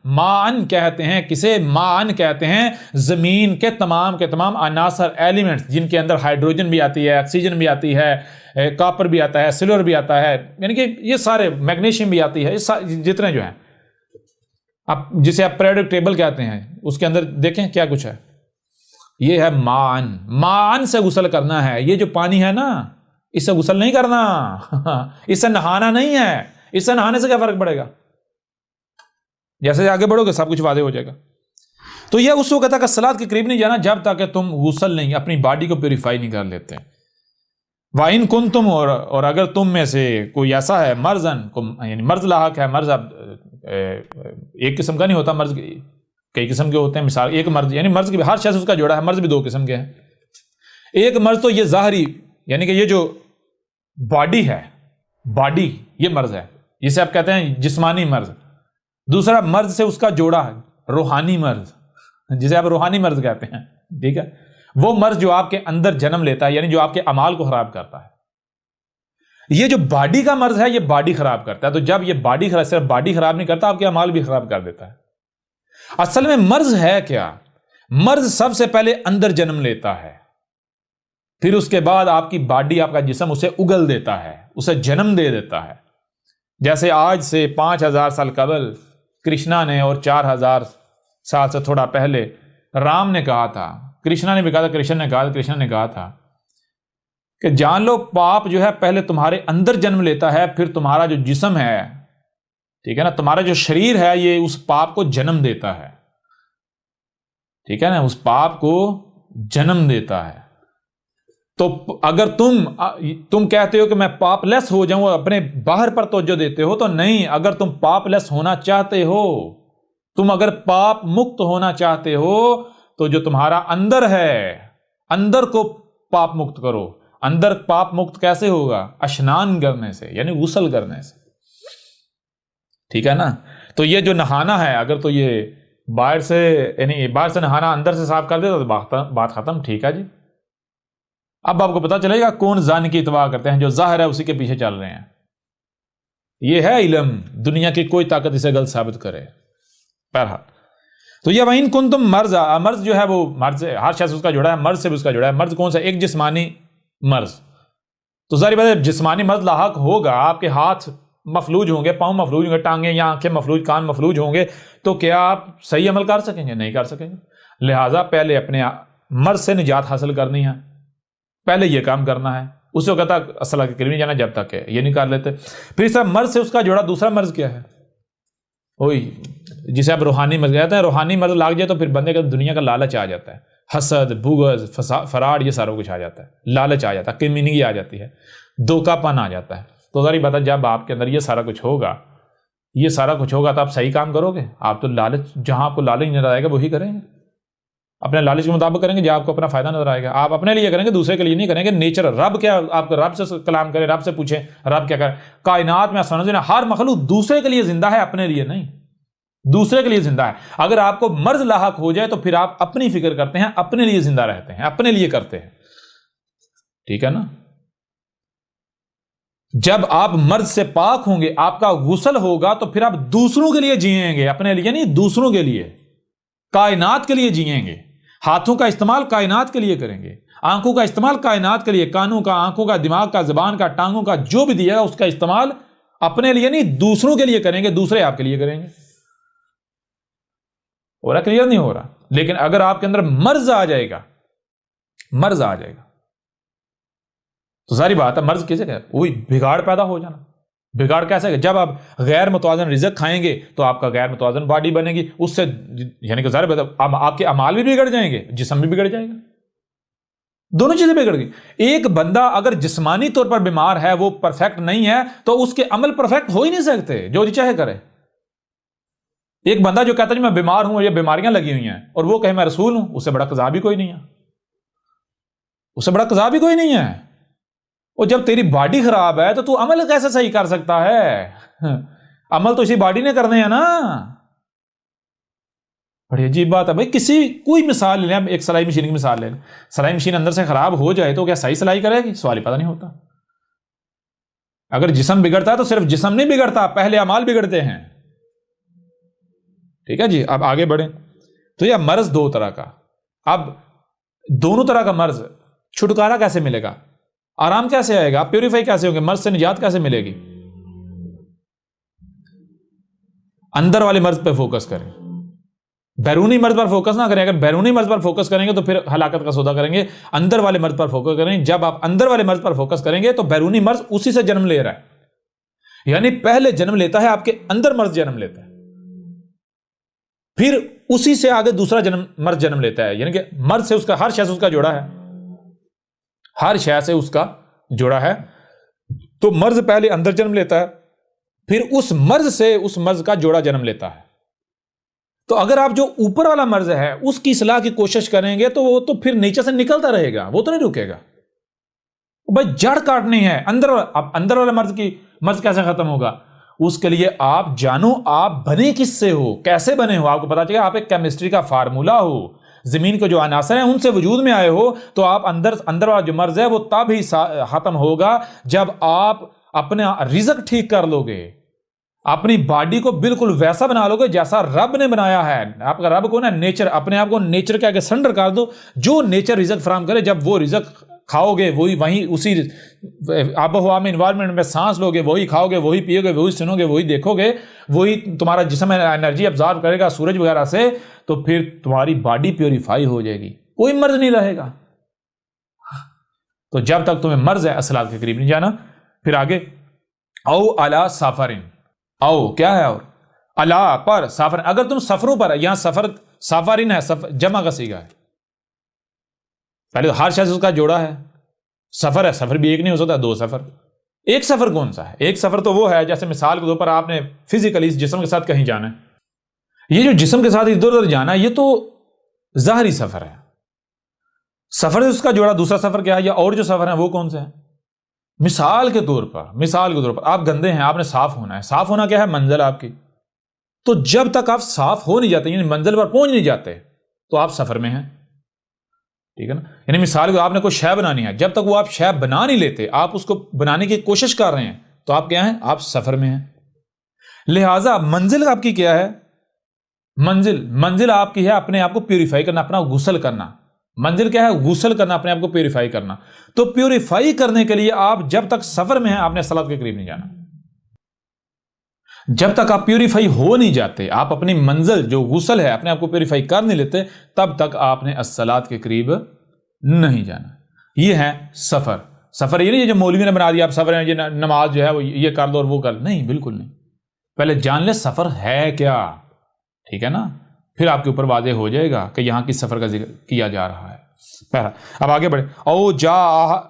Speaker 1: ماءن کہتے ہیں کسے؟ ماءن کہتے ہیں زمین کے تمام عناصر، ایلیمنٹس، جن کے اندر ہائیڈروجن بھی آتی ہے، آکسیجن بھی آتی ہے، کاپر بھی آتا ہے، سلور بھی آتا ہے، یعنی کہ یہ سارے، میگنیشیم بھی آتی ہے، جتنے جو ہیں اب جسے آپ پیریوڈک ٹیبل کہتے ہیں، اس کے اندر دیکھیں کیا کچھ ہے، یہ ہے مان سے غسل کرنا ہے. یہ جو پانی ہے نا، اس سے غسل نہیں کرنا، اس سے نہانا نہیں ہے. اس سے نہانے سے کیا فرق پڑے گا؟ جیسے آگے بڑھو گے سب کچھ واضح ہو جائے گا. تو یہ اس وقت تک الصلاۃ کے قریب نہیں جانا جب تک کہ تم غسل نہیں، اپنی باڈی کو پیوریفائی نہیں کر لیتے. وَإِن كُنتُمْ، اور اگر تم میں سے کوئی ایسا ہے مرضن، یعنی مرض لاحق ہے. مرض اب ایک قسم کا نہیں ہوتا، مرض کئی قسم کے ہوتے ہیں. مثال ایک مرض، یعنی مرض کی ہر شخص اس کا جوڑا ہے. مرض بھی دو قسم کے ہیں. ایک مرض تو یہ ظاہری، یعنی کہ یہ جو باڈی ہے، باڈی یہ مرض ہے، جسے آپ کہتے ہیں جسمانی مرض. دوسرا مرض سے اس کا جوڑا ہے روحانی مرض، جسے آپ روحانی مرض کہتے ہیں. ٹھیک ہے، وہ مرض جو آپ کے اندر جنم لیتا ہے، یعنی جو آپ کے اعمال کو خراب کرتا ہے. یہ جو باڈی کا مرض ہے، یہ باڈی خراب کرتا ہے. تو جب یہ باڈی خراب، صرف باڈی خراب نہیں کرتا، آپ کے اعمال بھی خراب کر دیتا ہے. اصل میں مرض ہے کیا؟ مرض سب سے پہلے اندر جنم لیتا ہے، پھر اس کے بعد آپ کی باڈی، آپ کا جسم اسے اگل دیتا ہے، اسے جنم دے دیتا ہے. جیسے آج سے 5000 سال قبل کرشنا نے، اور 4000 سال سے تھوڑا پہلے رام نے کہا تھا، کرشنا نے بھی کہا تھا، کرشنا نے کہا تھا کہ جان لو پاپ جو ہے پہلے تمہارے اندر جنم لیتا ہے، پھر تمہارا جو جسم ہے، ٹھیک ہے نا، تمہارا جو شریر ہے، یہ اس پاپ کو جنم دیتا ہے. ٹھیک ہے نا، اس پاپ کو جنم دیتا ہے. تو اگر تم کہتے ہو کہ میں پاپ لیس ہو جاؤں، اپنے باہر پر توجہ دیتے ہو، تو نہیں. اگر تم پاپ لیس ہونا چاہتے ہو، تم اگر پاپ مکت ہونا چاہتے ہو، تو جو تمہارا اندر ہے، اندر کو پاپ مکت کرو. اندر پاپ مکت کیسے ہوگا؟ اشنان کرنے سے، یعنی غسل کرنے سے. ٹھیک ہے نا. تو یہ جو نہانا ہے، اگر تو یہ باہر سے، یعنی باہر سے نہانا اندر سے صاف کر دیتا تو بات ختم. ٹھیک ہے جی. اب آپ کو پتا چلے گا کون زانی کی اتباع کرتے ہیں. جو ظاہر ہے اسی کے پیچھے چل رہے ہیں. یہ ہے علم، دنیا کی کوئی طاقت اسے غلط ثابت کرے. بہرحال تو یہ وَإِن كُنتُم مرضى، مرض جو ہے وہ مرض، ہر شخص اس کا جوڑا ہے، مرض سے بھی اس کا جوڑا ہے. مرض کون سا؟ ایک جسمانی مرض. تو ظاہر بات ہے جسمانی مرض لاحق ہوگا، آپ کے ہاتھ مفلوج ہوں گے، پاؤں مفلوج ہوں گے، ٹانگیں یا آنکھیں مفلوج، کان مفلوج ہوں گے، تو کیا آپ صحیح عمل کر سکیں گے؟ نہیں کر سکیں گے. لہٰذا پہلے اپنے مرض سے نجات حاصل کرنی ہے، پہلے یہ کام کرنا ہے. اس وقت تک الصلاۃ کے قریب نہیں جانا جب تک کہ یہ نہیں کر لیتے. پھر اس طرح مرض سے اس کا جوڑا دوسرا مرض کیا ہے؟ وہی جسے آپ روحانی مرض کہتے ہیں. روحانی مرض لگ جائے تو پھر بندے کا دنیا کا لالچ آ جاتا ہے، حسد، بغض، فراڈ، یہ سارا کچھ آ جاتا ہے، لالچ آ جاتا ہے، کمینگی آ جاتی ہے، دھوکہ پن آ جاتا ہے. تو ظاہر بات ہے جب آپ کے اندر یہ سارا کچھ ہوگا، تو آپ صحیح کام کرو گے. آپ تو لالچ، جہاں آپ کو لالچ نظر آئے گا وہی کریں گے، اپنے لالچ کے مطابق کریں گے جہاں آپ کو اپنا فائدہ نظر آئے گا. آپ اپنے لیے کریں گے، دوسرے کے لیے نہیں کریں گے. نیچر رب کیا، آپ رب سے کلام کریں، رب سے پوچھیں رب کیا کرے. کائنات میں ہر مخلوق دوسرے کے لیے زندہ ہے، اپنے لیے نہیں. دوسرے کے لیے زندہ ہے. اگر آپ کو مرض لاحق ہو جائے تو پھر آپ اپنی فکر کرتے ہیں، اپنے لیے زندہ رہتے ہیں، اپنے لیے کرتے ہیں. ٹھیک ہے نا. جب آپ مرض سے پاک ہوں گے، آپ کا غسل ہوگا، تو پھر آپ دوسروں کے لیے جیئیں گے، اپنے لیے نہیں، دوسروں کے لیے، کائنات کے لیے جیئیں گے. ہاتھوں کا استعمال کائنات کے لیے کریں گے، آنکھوں کا استعمال کائنات کے لیے، کانوں کا، آنکھوں کا، دماغ کا، زبان کا، ٹانگوں کا، جو بھی دیا گا اس کا استعمال اپنے لیے نہیں، دوسروں کے لیے کریں گے، دوسرے آپ کے لیے کریں گے. ہو رہا کلیئر نہیں ہو رہا؟ لیکن اگر آپ کے اندر مرض آ جائے گا، تو ساری بات ہے مرض کیسے کہ وہی بگاڑ پیدا ہو جانا. بگاڑ کیسے کہ جب آپ غیر متوازن رزق کھائیں گے تو آپ کا غیر متوازن باڈی بنے گی، اس سے یعنی کہ ظاہر بات ہے آپ کے اعمال بھی بگڑ جائیں گے، جسم بھی بگڑ جائے گا، دونوں چیزیں بگڑ گئی. ایک بندہ اگر جسمانی طور پر بیمار ہے، وہ پرفیکٹ نہیں ہے، تو اس کے عمل پرفیکٹ ہو ہی نہیں سکتے، جو چاہے کرے. ایک بندہ جو کہتا ہے میں بیمار ہوں، یہ بیماریاں لگی ہوئی ہیں، اور وہ کہے میں رسول ہوں، اس سے بڑا قضا بھی کوئی نہیں ہے. اور جب تیری باڈی خراب ہے تو تو عمل کیسے صحیح کر سکتا ہے؟ عمل تو اسی باڈی نے کرنے ہیں نا. بڑی عجیب بات ہے بھائی. کوئی مثال لے لیں، ایک سلائی مشین کی مثال لے لیں. سلائی مشین اندر سے خراب ہو جائے تو کیا صحیح سلائی کرے گی؟ سوال ہی پتہ نہیں ہوتا. اگر جسم بگڑتا ہے تو صرف جسم نہیں بگڑتا، پہلے اعمال بگڑتے ہیں. ٹھیک ہے جی. اب آگے بڑھیں. تو یہ مرض دو طرح کا. اب دونوں طرح کا مرض، چھٹکارا کیسے ملے گا؟ آرام کیسے آئے گا؟ آپ پیوریفائی کیسے ہوں گے؟ مرض سے نجات کیسے ملے گی؟ اندر والے مرض پہ فوکس کریں، بیرونی مرض پر فوکس نہ کریں. اگر بیرونی مرض پر فوکس کریں گے تو پھر ہلاکت کا سودا کریں گے. اندر والے مرض پر فوکس کریں. جب آپ اندر والے مرض پر فوکس کریں گے تو بیرونی مرض اسی سے جنم لے رہا ہے، یعنی پہلے جنم لیتا ہے آپ کے اندر مرض جنم لیتا ہے، پھر اسی سے آگے دوسرا مرض جنم لیتا ہے. یعنی کہ مرض سے اس کا ہر شے سے اس کا جوڑا ہے، ہر شے سے اس کا جوڑا ہے. تو مرض پہلے اندر جنم لیتا ہے، پھر اس مرض سے اس مرض کا جوڑا جنم لیتا ہے. تو اگر آپ جو اوپر والا مرض ہے اس کی اصلاح کی کوشش کریں گے تو وہ تو پھر نیچے سے نکلتا رہے گا، وہ تو نہیں رکے گا. بھائی جڑ کاٹنی ہے اندر والا مرض کیسے ختم ہوگا؟ اس کے لیے آپ جانو آپ بنے کس سے ہو، کیسے بنے ہو. آپ کو پتا چلے آپ ایک کیمسٹری کا فارمولا ہو، زمین کے جو عناصر ہیں ان سے وجود میں آئے ہو. تو آپ اندر والا جو مرض ہے وہ تب ہی ختم ہوگا جب آپ اپنا رزق ٹھیک کر لو گے، اپنی باڈی کو بالکل ویسا بنا لو گے جیسا رب نے بنایا ہے. آپ کا رب کو نا نیچر، اپنے آپ کو نیچر کے آگے سرنڈر کر دو. جو نیچر رزق فراہم کرے، جب وہ رزق کھاؤ گے وہیں اسی آب و ہوا میں انوائرمنٹ میں سانس لو گے، وہی کھاؤ گے، وہی پیو گے، وہی سنو گے، وہی دیکھو گے، وہی تمہارا جسم انرجی ابزارو کرے گا سورج وغیرہ سے. تو پھر تمہاری باڈی پیوریفائی ہو جائے گی، کوئی مرض نہیں رہے گا. تو جب تک تمہیں مرض ہے اصلاحات کے قریب نہیں جانا. پھر آگے او علی سافرین، او کیا ہے؟ اور علا پر، سافر اگر تم سفروں پر، یہاں سافرین ہے، جمع کا صیغہ ہے. پہلے ہر شخص اس کا جوڑا ہے. سفر ہے، سفر بھی ایک نہیں ہو سکتا، دو سفر. ایک سفر کون سا ہے؟ ایک سفر تو وہ ہے جیسے مثال کے طور پر آپ نے فزیکلی اس جسم کے ساتھ کہیں جانا ہے. یہ جو جسم کے ساتھ ادھر ادھر جانا ہے یہ تو ظاہری سفر ہے. سفر سے اس کا جوڑا دوسرا سفر کیا ہے؟ یا اور جو سفر ہیں وہ کون سے ہیں؟ مثال کے طور پر آپ گندے ہیں، آپ نے صاف ہونا ہے. صاف ہونا کیا ہے؟ منزل آپ کی. تو جب تک آپ صاف ہو نہیں جاتے، یعنی منزل پر پہنچ نہیں جاتے، تو آپ سفر میں ہیں. ٹھیک ہے نا؟ یعنی مثال کو آپ نے کوئی شے بنانی ہے، جب تک وہ آپ شے بنا نہیں لیتے، آپ اس کو بنانے کی کوشش کر رہے ہیں، تو آپ کیا ہیں؟ آپ سفر میں ہیں. لہٰذا منزل آپ کی کیا ہے؟ منزل آپ کی ہے اپنے آپ کو پیوریفائی کرنا، اپنا غسل کرنا. منزل کیا ہے؟ غسل کرنا، اپنے آپ کو پیوریفائی کرنا. تو پیوریفائی کرنے کے لیے آپ جب تک سفر میں ہیں آپ نے صلاۃ کے قریب نہیں جانا. جب تک آپ پیوریفائی ہو نہیں جاتے، آپ اپنی منزل جو غسل ہے اپنے آپ کو پیوریفائی کر نہیں لیتے، تب تک آپ نے الصلاۃ کے قریب نہیں جانا. یہ ہے سفر یہ نہیں جو مولوی نے بنا دیا آپ سفر ہے، یہ نماز جو ہے وہ یہ کر دو اور وہ کر، نہیں، بالکل نہیں. پہلے جان لے سفر ہے کیا. ٹھیک ہے نا؟ پھر آپ کے اوپر واضح ہو جائے گا کہ یہاں کس سفر کا ذکر کیا جا رہا ہے. پہلا. اب آگے بڑھے. او جا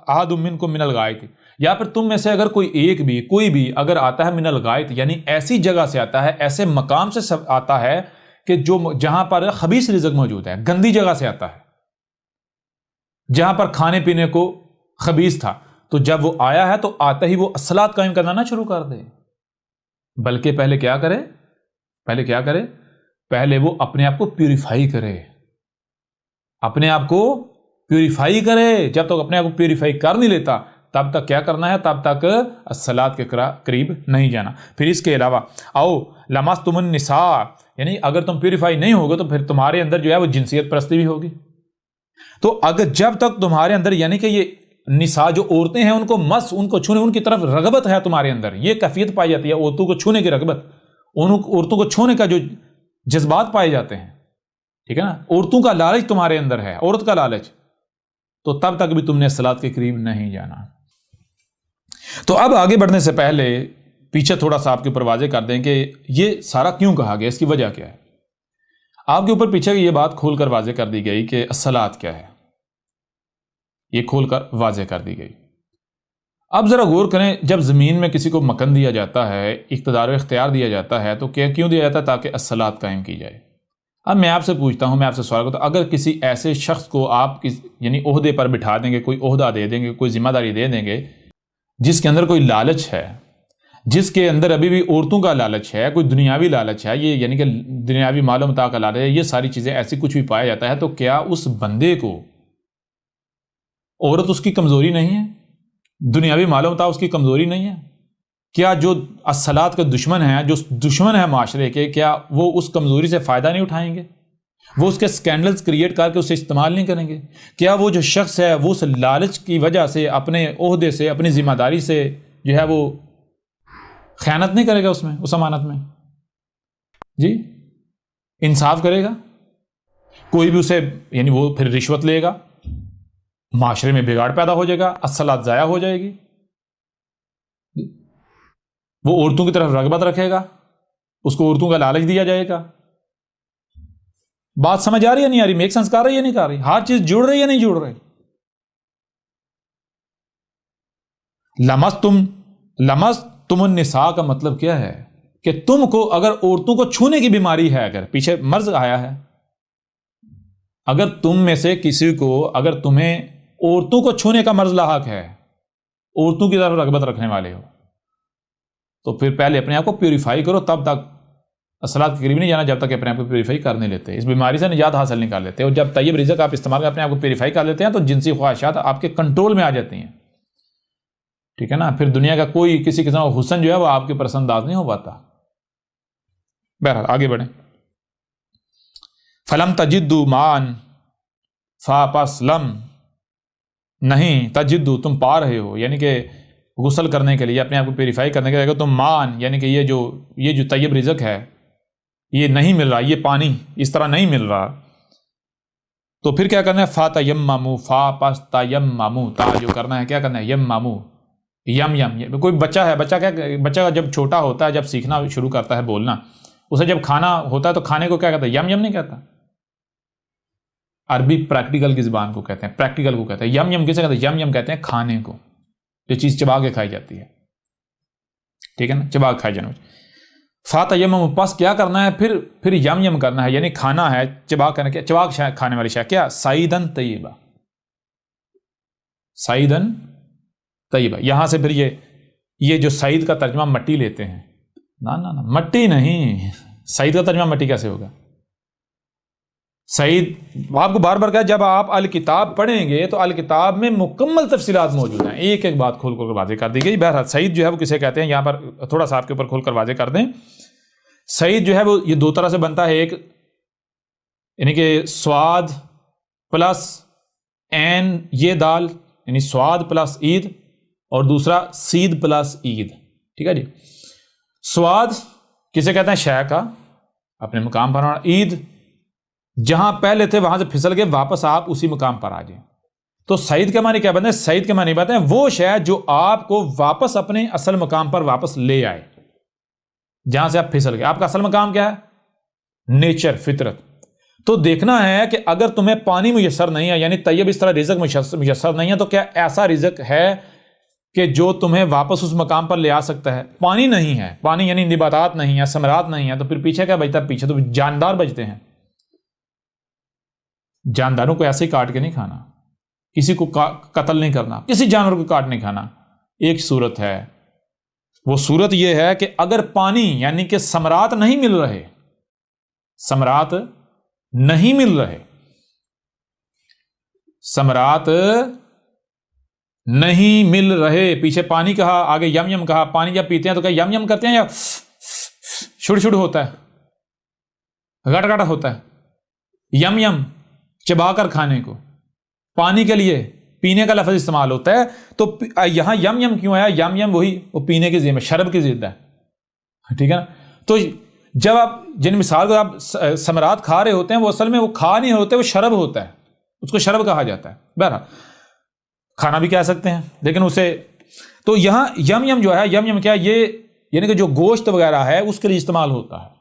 Speaker 1: احد منکم من الغائط، یا پھر تم میں سے اگر کوئی بھی اگر آتا ہے من الغائط، یعنی ایسی جگہ سے آتا ہے، ایسے مقام سے آتا ہے کہ جہاں پر خبیث رزق موجود ہے، گندی جگہ سے آتا ہے، جہاں پر کھانے پینے کو خبیث تھا، تو جب وہ آیا ہے تو آتا ہی وہ الصلاۃ قائم کرنا نہ شروع کر دے، بلکہ پہلے کیا کرے؟ پہلے وہ اپنے آپ کو پیوریفائی کرے. جب تک اپنے آپ کو پیوریفائی کر نہیں لیتا تب تک کیا کرنا ہے؟ تب تک الصلاۃ کے قریب نہیں جانا. پھر اس کے علاوہ او لمستم النساء، یعنی اگر تم پیوریفائی نہیں ہوگے تو پھر تمہارے اندر جو ہے وہ جنسیت پرستی بھی ہوگی. تو اگر جب تک تمہارے اندر یعنی کہ یہ نساء جو عورتیں ہیں ان کو چھونے، ان کی طرف رغبت ہے تمہارے اندر، یہ کیفیت پائی جاتی ہے عورتوں کو چھونے کی رغبت، ان عورتوں کو چھونے کا جو جذبات پائے جاتے ہیں، ٹھیک ہے نا، عورتوں کا لالچ تمہارے اندر ہے، عورت کا لالچ، تو تب تک بھی تم نے صلاۃ کے قریب نہیں جانا. تو اب آگے بڑھنے سے پہلے پیچھے تھوڑا سا آپ کے اوپر واضح کر دیں کہ یہ سارا کیوں کہا گیا، اس کی وجہ کیا ہے. آپ کے اوپر پیچھے یہ بات کھول کر واضح کر دی گئی کہ الصلاۃ کیا ہے، یہ کھول کر واضح کر دی گئی. اب ذرا غور کریں، جب زمین میں کسی کو مکن دیا جاتا ہے، اقتدار و اختیار دیا جاتا ہے، تو کیوں دیا جاتا ہے؟ تاکہ الصلاۃ قائم کی جائے. اب میں آپ سے پوچھتا ہوں، میں آپ سے سوال کرتا ہوں، اگر کسی ایسے شخص کو آپ یعنی عہدے پر بٹھا دیں گے، کوئی عہدہ دے دیں گے، کوئی ذمہ داری دے دیں گے، جس کے اندر کوئی لالچ ہے، جس کے اندر ابھی بھی عورتوں کا لالچ ہے، کوئی دنیاوی لالچ ہے، یہ یعنی کہ دنیاوی مال و متاع کا لالچ ہے، یہ ساری چیزیں ایسی کچھ بھی پایا جاتا ہے، تو کیا اس بندے کو عورت اس کی کمزوری نہیں ہے؟ دنیاوی مال و متاع اس کی کمزوری نہیں ہے؟ کیا جو الصلاۃ کے دشمن ہیں، جو دشمن ہیں معاشرے کے، کیا وہ اس کمزوری سے فائدہ نہیں اٹھائیں گے؟ وہ اس کے سکینڈلز کریٹ کر کے اسے استعمال نہیں کریں گے؟ کیا وہ جو شخص ہے وہ اس لالچ کی وجہ سے اپنے عہدے سے، اپنی ذمہ داری سے جو ہے وہ خیانت نہیں کرے گا اس امانت میں؟ جی انصاف کرے گا، کوئی بھی اسے یعنی وہ پھر رشوت لے گا، معاشرے میں بگاڑ پیدا ہو جائے گا، الصلاۃ ضائع ہو جائے گی، وہ عورتوں کی طرف رغبت رکھے گا، اس کو عورتوں کا لالچ دیا جائے گا۔ بات سمجھ آ رہی ہے نہیں آ رہی؟ میک سینس کر رہی ہے نہیں کر رہی؟ ہر چیز جڑ رہی ہے نہیں جڑ رہی؟ لمستم النساء کا مطلب کیا ہے کہ تم کو اگر عورتوں کو چھونے کی بیماری ہے، اگر پیچھے مرض آیا ہے، اگر تم میں سے کسی کو، اگر تمہیں عورتوں کو چھونے کا مرض لاحق ہے، عورتوں کی طرف رغبت رکھنے والے ہو، تو پھر پہلے اپنے آپ کو پیوریفائی کرو، تب تک الصلاۃ کے قریب نہیں جانا جب تک اپنے آپ کو پیوریفائی کر نہیں لیتے، اس بیماری سے نجات حاصل نہیں کر لیتے۔ اور جب طیب رزق آپ استعمال کر اپنے آپ کو پیوریفائی کر لیتے ہیں تو جنسی خواہشات آپ کے کنٹرول میں آ جاتی ہیں، ٹھیک ہے نا؟ پھر دنیا کا کوئی کسی قسم کا حسن جو ہے وہ آپ کے پسند انداز نہیں ہو پاتا۔ بہرحال آگے بڑھیں۔ فلم تجدوا ماء پس لم نہیں تجدوا تم پا رہے ہو، یعنی کہ غسل کرنے کے لیے، اپنے آپ کو پیوریفائی کرنے کے لیے تم مان، یعنی کہ یہ جو طیب رزق ہے یہ نہیں مل رہا، یہ پانی اس طرح نہیں مل رہا، تو پھر کیا کرنا ہے؟ فتیمموا، فا پس تیمموا، تا جو کرنا ہے کیا کرنا ہے؟ یمموا، یم کوئی بچہ ہے، بچہ جب چھوٹا ہوتا ہے، جب سیکھنا شروع کرتا ہے بولنا، اسے جب کھانا ہوتا ہے تو کھانے کو کیا کہتا ہے؟ یم نہیں کہتا، عربی پریکٹیکل کی زبان کو کہتے ہیں، پریکٹیکل کو کہتے ہیں۔ یم کسے کہتے ہیں؟ یم کہتے ہیں کھانے کو، جو چیز چبا کے کھائی جاتی ہے، ٹھیک ہے نا؟ چبا کے کھائی جانے والی۔ فتیمموا، پس کیا کرنا ہے؟ پھر یم کرنا ہے، یعنی کھانا ہے، چبا کے کھانے والی شے کیا؟ صعیدن طیبہ، صعیدن طیبہ۔ یہاں سے پھر یہ جو سعید کا ترجمہ مٹی لیتے ہیں، نہ مٹی نہیں، سعید کا ترجمہ مٹی کیسے ہوگا؟ سعید آپ کو بار بار کہا، جب آپ الکتاب پڑھیں گے تو الکتاب میں مکمل تفصیلات موجود ہیں، ایک ایک بات کھول کر واضح کر دی گئی۔ بہرحال سعید جو ہے وہ کسے کہتے ہیں، یہاں پر تھوڑا سا آپ کے اوپر کھول کر واضح کر دیں۔ سعید جو ہے وہ یہ دو طرح سے بنتا ہے، ایک یعنی کہ سواد پلس عین یہ دال، یعنی سواد پلس عید، اور دوسرا سید پلس عید، ٹھیک ہے جی؟ سواد کسے کہتے ہیں؟ شے کا اپنے مقام پر آنا، عید جہاں پہلے تھے وہاں سے پھسل کے واپس آپ اسی مقام پر آ جائیں، تو سعید کے معنی کیا بنتے ہیں؟ سعید کے معنی بنتے ہیں وہ شے جو آپ کو واپس اپنے اصل مقام پر واپس لے آئے، جہاں سے آپ پھسل گئے۔ آپ کا اصل مقام کیا ہے؟ نیچر، فطرت۔ تو دیکھنا ہے کہ اگر تمہیں پانی میسر نہیں ہے، یعنی طیب اس طرح رزق میسر نہیں ہے، تو کیا ایسا رزق ہے کہ جو تمہیں واپس اس مقام پر لے آ سکتا ہے؟ پانی نہیں ہے، پانی یعنی نباتات نہیں ہے، ثمرات نہیں ہے، تو پھر پیچھے کیا بچتا ہے؟ پیچھے تو جاندار بچتے ہیں۔ جانداروں کو ایسے ہی کاٹ کے نہیں کھانا، کسی کو قتل نہیں کرنا، کسی جانور کو کاٹ نہیں کھانا۔ ایک صورت ہے، وہ صورت یہ ہے کہ اگر پانی یعنی کہ ثمرات نہیں مل رہے، ثمرات نہیں مل رہے، ثمرات نہیں مل رہے، پیچھے پانی کہا، آگے یم کہا۔ پانی جب پیتے ہیں تو کیا یم کرتے ہیں یا چھڑ ہوتا ہے، گٹ گٹ ہوتا ہے؟ یم چبا کر کھانے کو، پانی کے لیے پینے کا لفظ استعمال ہوتا ہے، تو یہاں یم کیوں آیا؟ یم وہی وہ پینے کی ضد، شرب کی ضد ہے، ٹھیک ہے نا؟ تو جب آپ جن مثال کو آپ ثمرات کھا رہے ہوتے ہیں، وہ اصل میں وہ کھا نہیں ہوتے، وہ شرب ہوتا ہے، اس کو شرب کہا جاتا ہے۔ بہرحال کھانا بھی کہہ سکتے ہیں، لیکن اسے تو یہاں یم جو ہے، یم کیا؟ یہ یعنی کہ جو گوشت وغیرہ ہے اس کے لیے استعمال ہوتا ہے۔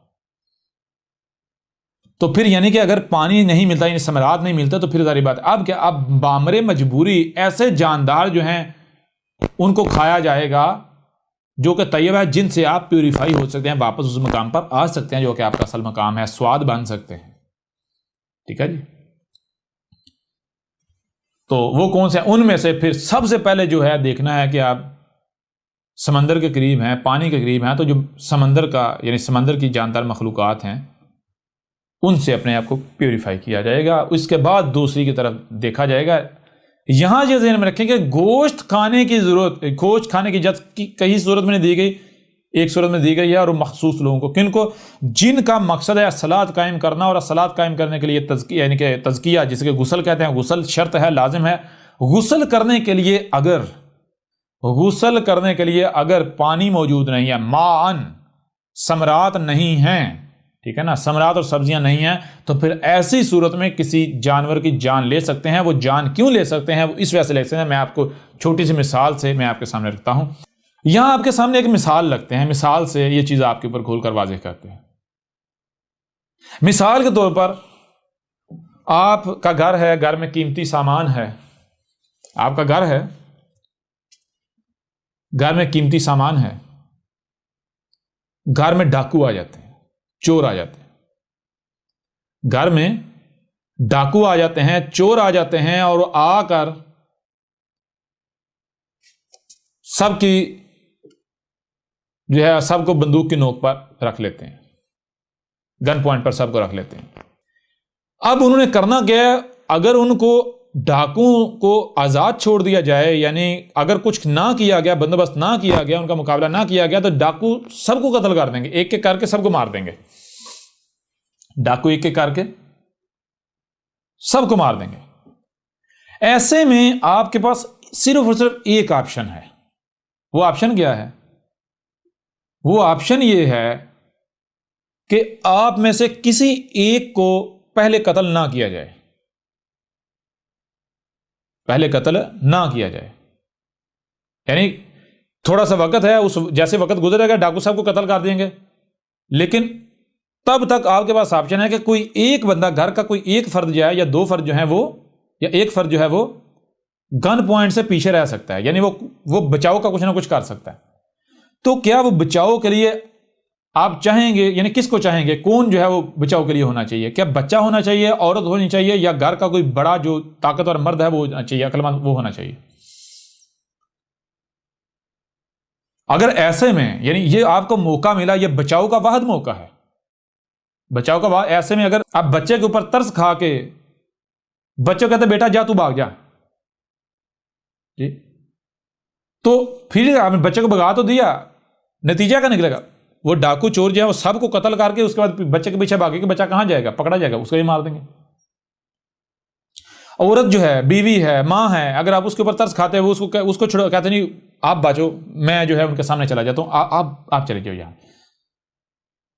Speaker 1: تو پھر یعنی کہ اگر پانی نہیں ملتا، یعنی ثمرات نہیں ملتا، تو پھر ظاہر بات اب کیا؟ اب بامر مجبوری ایسے جاندار جو ہیں ان کو کھایا جائے گا جو کہ طیب ہے، جن سے آپ پیوریفائی ہو سکتے ہیں، واپس اس مقام پر آ سکتے ہیں جو کہ آپ کا اصل مقام ہے، سواد بن سکتے ہیں، ٹھیک ہے جی؟ تو وہ کون سے ہیں؟ ان میں سے پھر سب سے پہلے جو ہے دیکھنا ہے کہ آپ سمندر کے قریب ہیں، پانی کے قریب ہیں، تو جو سمندر کا یعنی سمندر کی جاندار مخلوقات ہیں ان سے اپنے آپ کو پیوریفائی کیا جائے گا۔ اس کے بعد دوسری کی طرف دیکھا جائے گا۔ یہاں یہ ذہن میں رکھیں کہ گوشت کھانے کی ضرورت، گوشت کھانے کی اجازت کئی صورت میں دی گئی، ایک صورت میں دی گئی ہے، اور مخصوص لوگوں کو، کن کو؟ جن کا مقصد ہے الصلاۃ قائم کرنا، اور الصلاۃ قائم کرنے کے لیے تزکیہ یعنی کہ تزکیہ جسے کہ غسل کہتے ہیں، غسل شرط ہے، لازم ہے۔ غسل کرنے کے لیے اگر پانی موجود نہیں ہے، ماءً ثمرات نہیں ہیں، ٹھیک ہے نا, ثمرات اور سبزیاں نہیں ہیں, تو پھر ایسی صورت میں کسی جانور کی جان لے سکتے ہیں. وہ جان کیوں لے سکتے ہیں, وہ اس وجہ سے لے سکتے ہیں. میں آپ کو چھوٹی سی مثال سے میں آپ کے سامنے رکھتا ہوں. یہاں آپ کے سامنے ایک مثال رکھتے ہیں, مثال سے یہ چیز آپ کے اوپر کھول کر واضح کرتے ہیں. مثال کے طور پر آپ کا گھر ہے, گھر میں قیمتی سامان ہے, آپ کا گھر ہے, گھر میں قیمتی سامان ہے, گھر میں ڈاکو آ جاتے ہیں, چور آ جاتے ہیں, گھر میں ڈاکو آ جاتے ہیں, چور آ جاتے ہیں, اور آ کر سب کی جو ہے سب کو بندوق کی نوک پر رکھ لیتے ہیں, گن پوائنٹ پر سب کو رکھ لیتے ہیں. اب انہوں نے کرنا کیا ہے, اگر ان کو ڈاکوؤں کو آزاد چھوڑ دیا جائے, یعنی اگر کچھ نہ کیا گیا, بندوبست نہ کیا گیا, ان کا مقابلہ نہ کیا گیا, تو ڈاکو سب کو قتل کر دیں گے, ایک ایک کر کے سب کو مار دیں گے. ڈاکو ایک ایک کر کے سب کو مار دیں گے. ایسے میں آپ کے پاس صرف اور صرف ایک آپشن ہے. وہ آپشن کیا ہے؟ وہ آپشن یہ ہے کہ آپ میں سے کسی ایک کو پہلے قتل نہ کیا جائے, پہلے قتل نہ کیا جائے. یعنی تھوڑا سا وقت ہے, اس جیسے وقت گزرے گا ڈاکو صاحب کو قتل کر دیں گے, لیکن تب تک آپ کے پاس آپشن ہے کہ کوئی ایک بندہ, گھر کا کوئی ایک فرد جو ہے, یا دو فرد جو ہیں وہ, یا ایک فرد جو ہے وہ گن پوائنٹ سے پیچھے رہ سکتا ہے, یعنی وہ بچاؤ کا کچھ نہ کچھ کر سکتا ہے. تو کیا وہ بچاؤ کے لیے آپ چاہیں گے, یعنی کس کو چاہیں گے, کون جو ہے وہ بچاؤ کے لیے ہونا چاہیے؟ کیا بچہ ہونا چاہیے, عورت ہونی چاہیے, یا گھر کا کوئی بڑا جو طاقتور مرد ہے وہ ہونا چاہیے, عقل مند وہ ہونا چاہیے؟ اگر ایسے میں, یعنی یہ آپ کو موقع ملا, یہ بچاؤ کا واحد موقع ہے, بچاؤ کا واحد. ایسے میں اگر آپ بچے کے اوپر ترس کھا کے بچے کو کہتے بیٹا جا تو بھاگ جا, جی, تو پھر آپ نے بچے کو بھگا تو دیا, نتیجہ کیا نکلے گا؟ وہ ڈاکو چور جو ہے وہ سب کو قتل کر کے اس کے بعد بچے کے پیچھے بھاگے کہ بچہ کہاں جائے گا, پکڑا جائے گا, اس کو ہی مار دیں گے. عورت جو ہے, بیوی ہے, ماں ہے, اگر آپ اس کے اوپر ترس کھاتے ہیں, اس کو چھوڑو, کہتے نہیں آپ بچو, میں جو ہے ان کے سامنے چلا جاتا ہوں, آپ چلے جاؤ یہاں.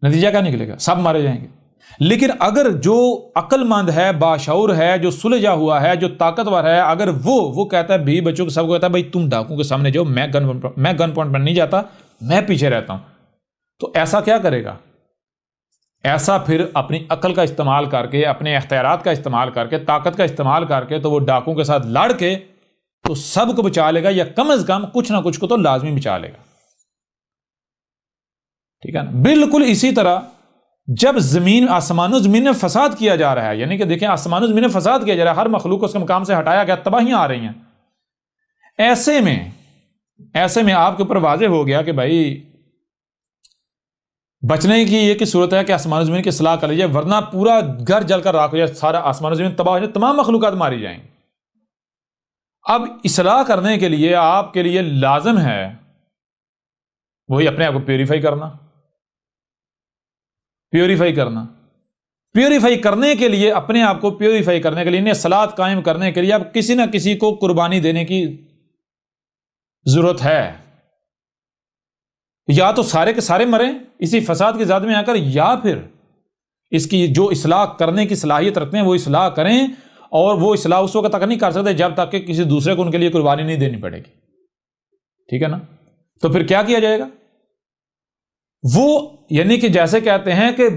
Speaker 1: نتیجہ کیا نکلے گا؟ سب مارے جائیں گے. لیکن اگر جو عقل مند ہے, باشعور ہے, جو سلجھا ہوا ہے, جو طاقتور ہے, اگر وہ کہتا ہے بھی بچوں کو سب کو کہتا ہے بھائی تم ڈاکو کے سامنے جاؤ, میں گن پوائنٹ پر نہیں جاتا, میں پیچھے رہتا ہوں, تو ایسا کیا کرے گا؟ ایسا پھر اپنی عقل کا استعمال کر کے, اپنے اختیارات کا استعمال کر کے, طاقت کا استعمال کر کے, تو وہ ڈاکو کے ساتھ لڑ کے تو سب کو بچا لے گا, یا کم از کم کچھ نہ کچھ کو تو لازمی بچا لے گا. ٹھیک ہے نا؟ بالکل اسی طرح جب آسمان و زمین میں فساد کیا جا رہا ہے, یعنی کہ دیکھیں آسمان و زمین میں فساد کیا جا رہا ہے, ہر مخلوق کو اس کے مقام سے ہٹایا گیا, تباہیاں آ رہی ہیں, ایسے میں آپ کے اوپر واضح ہو گیا کہ بھائی بچنے کی یہ صورت ہے کہ آسمان و زمین کی اصلاح کر لیجیے, ورنہ پورا گھر جل کر راکھ ہو جائے, سارا آسمان و زمین تباہ ہو جائے, تمام مخلوقات ماری جائیں. اب اصلاح کرنے کے لیے آپ کے لیے لازم ہے وہی اپنے آپ کو پیوریفائی کرنے کے لیے, اپنے آپ کو پیوریفائی کرنے کے لیے, انہیں صلاحت قائم کرنے کے لیے اب کسی نہ کسی کو قربانی دینے کی ضرورت ہے. یا تو سارے کے سارے مریں اسی فساد کی زد میں آ کر, یا پھر اس کی جو اصلاح کرنے کی صلاحیت رکھتے ہیں وہ اصلاح کریں, اور وہ اصلاح اس وقت تک نہیں کر سکتے جب تک کہ کسی دوسرے کو ان کے لیے قربانی نہیں دینی پڑے گی. ٹھیک ہے نا؟ تو پھر کیا کیا جائے گا؟ وہ یعنی کہ جیسے کہتے ہیں کہ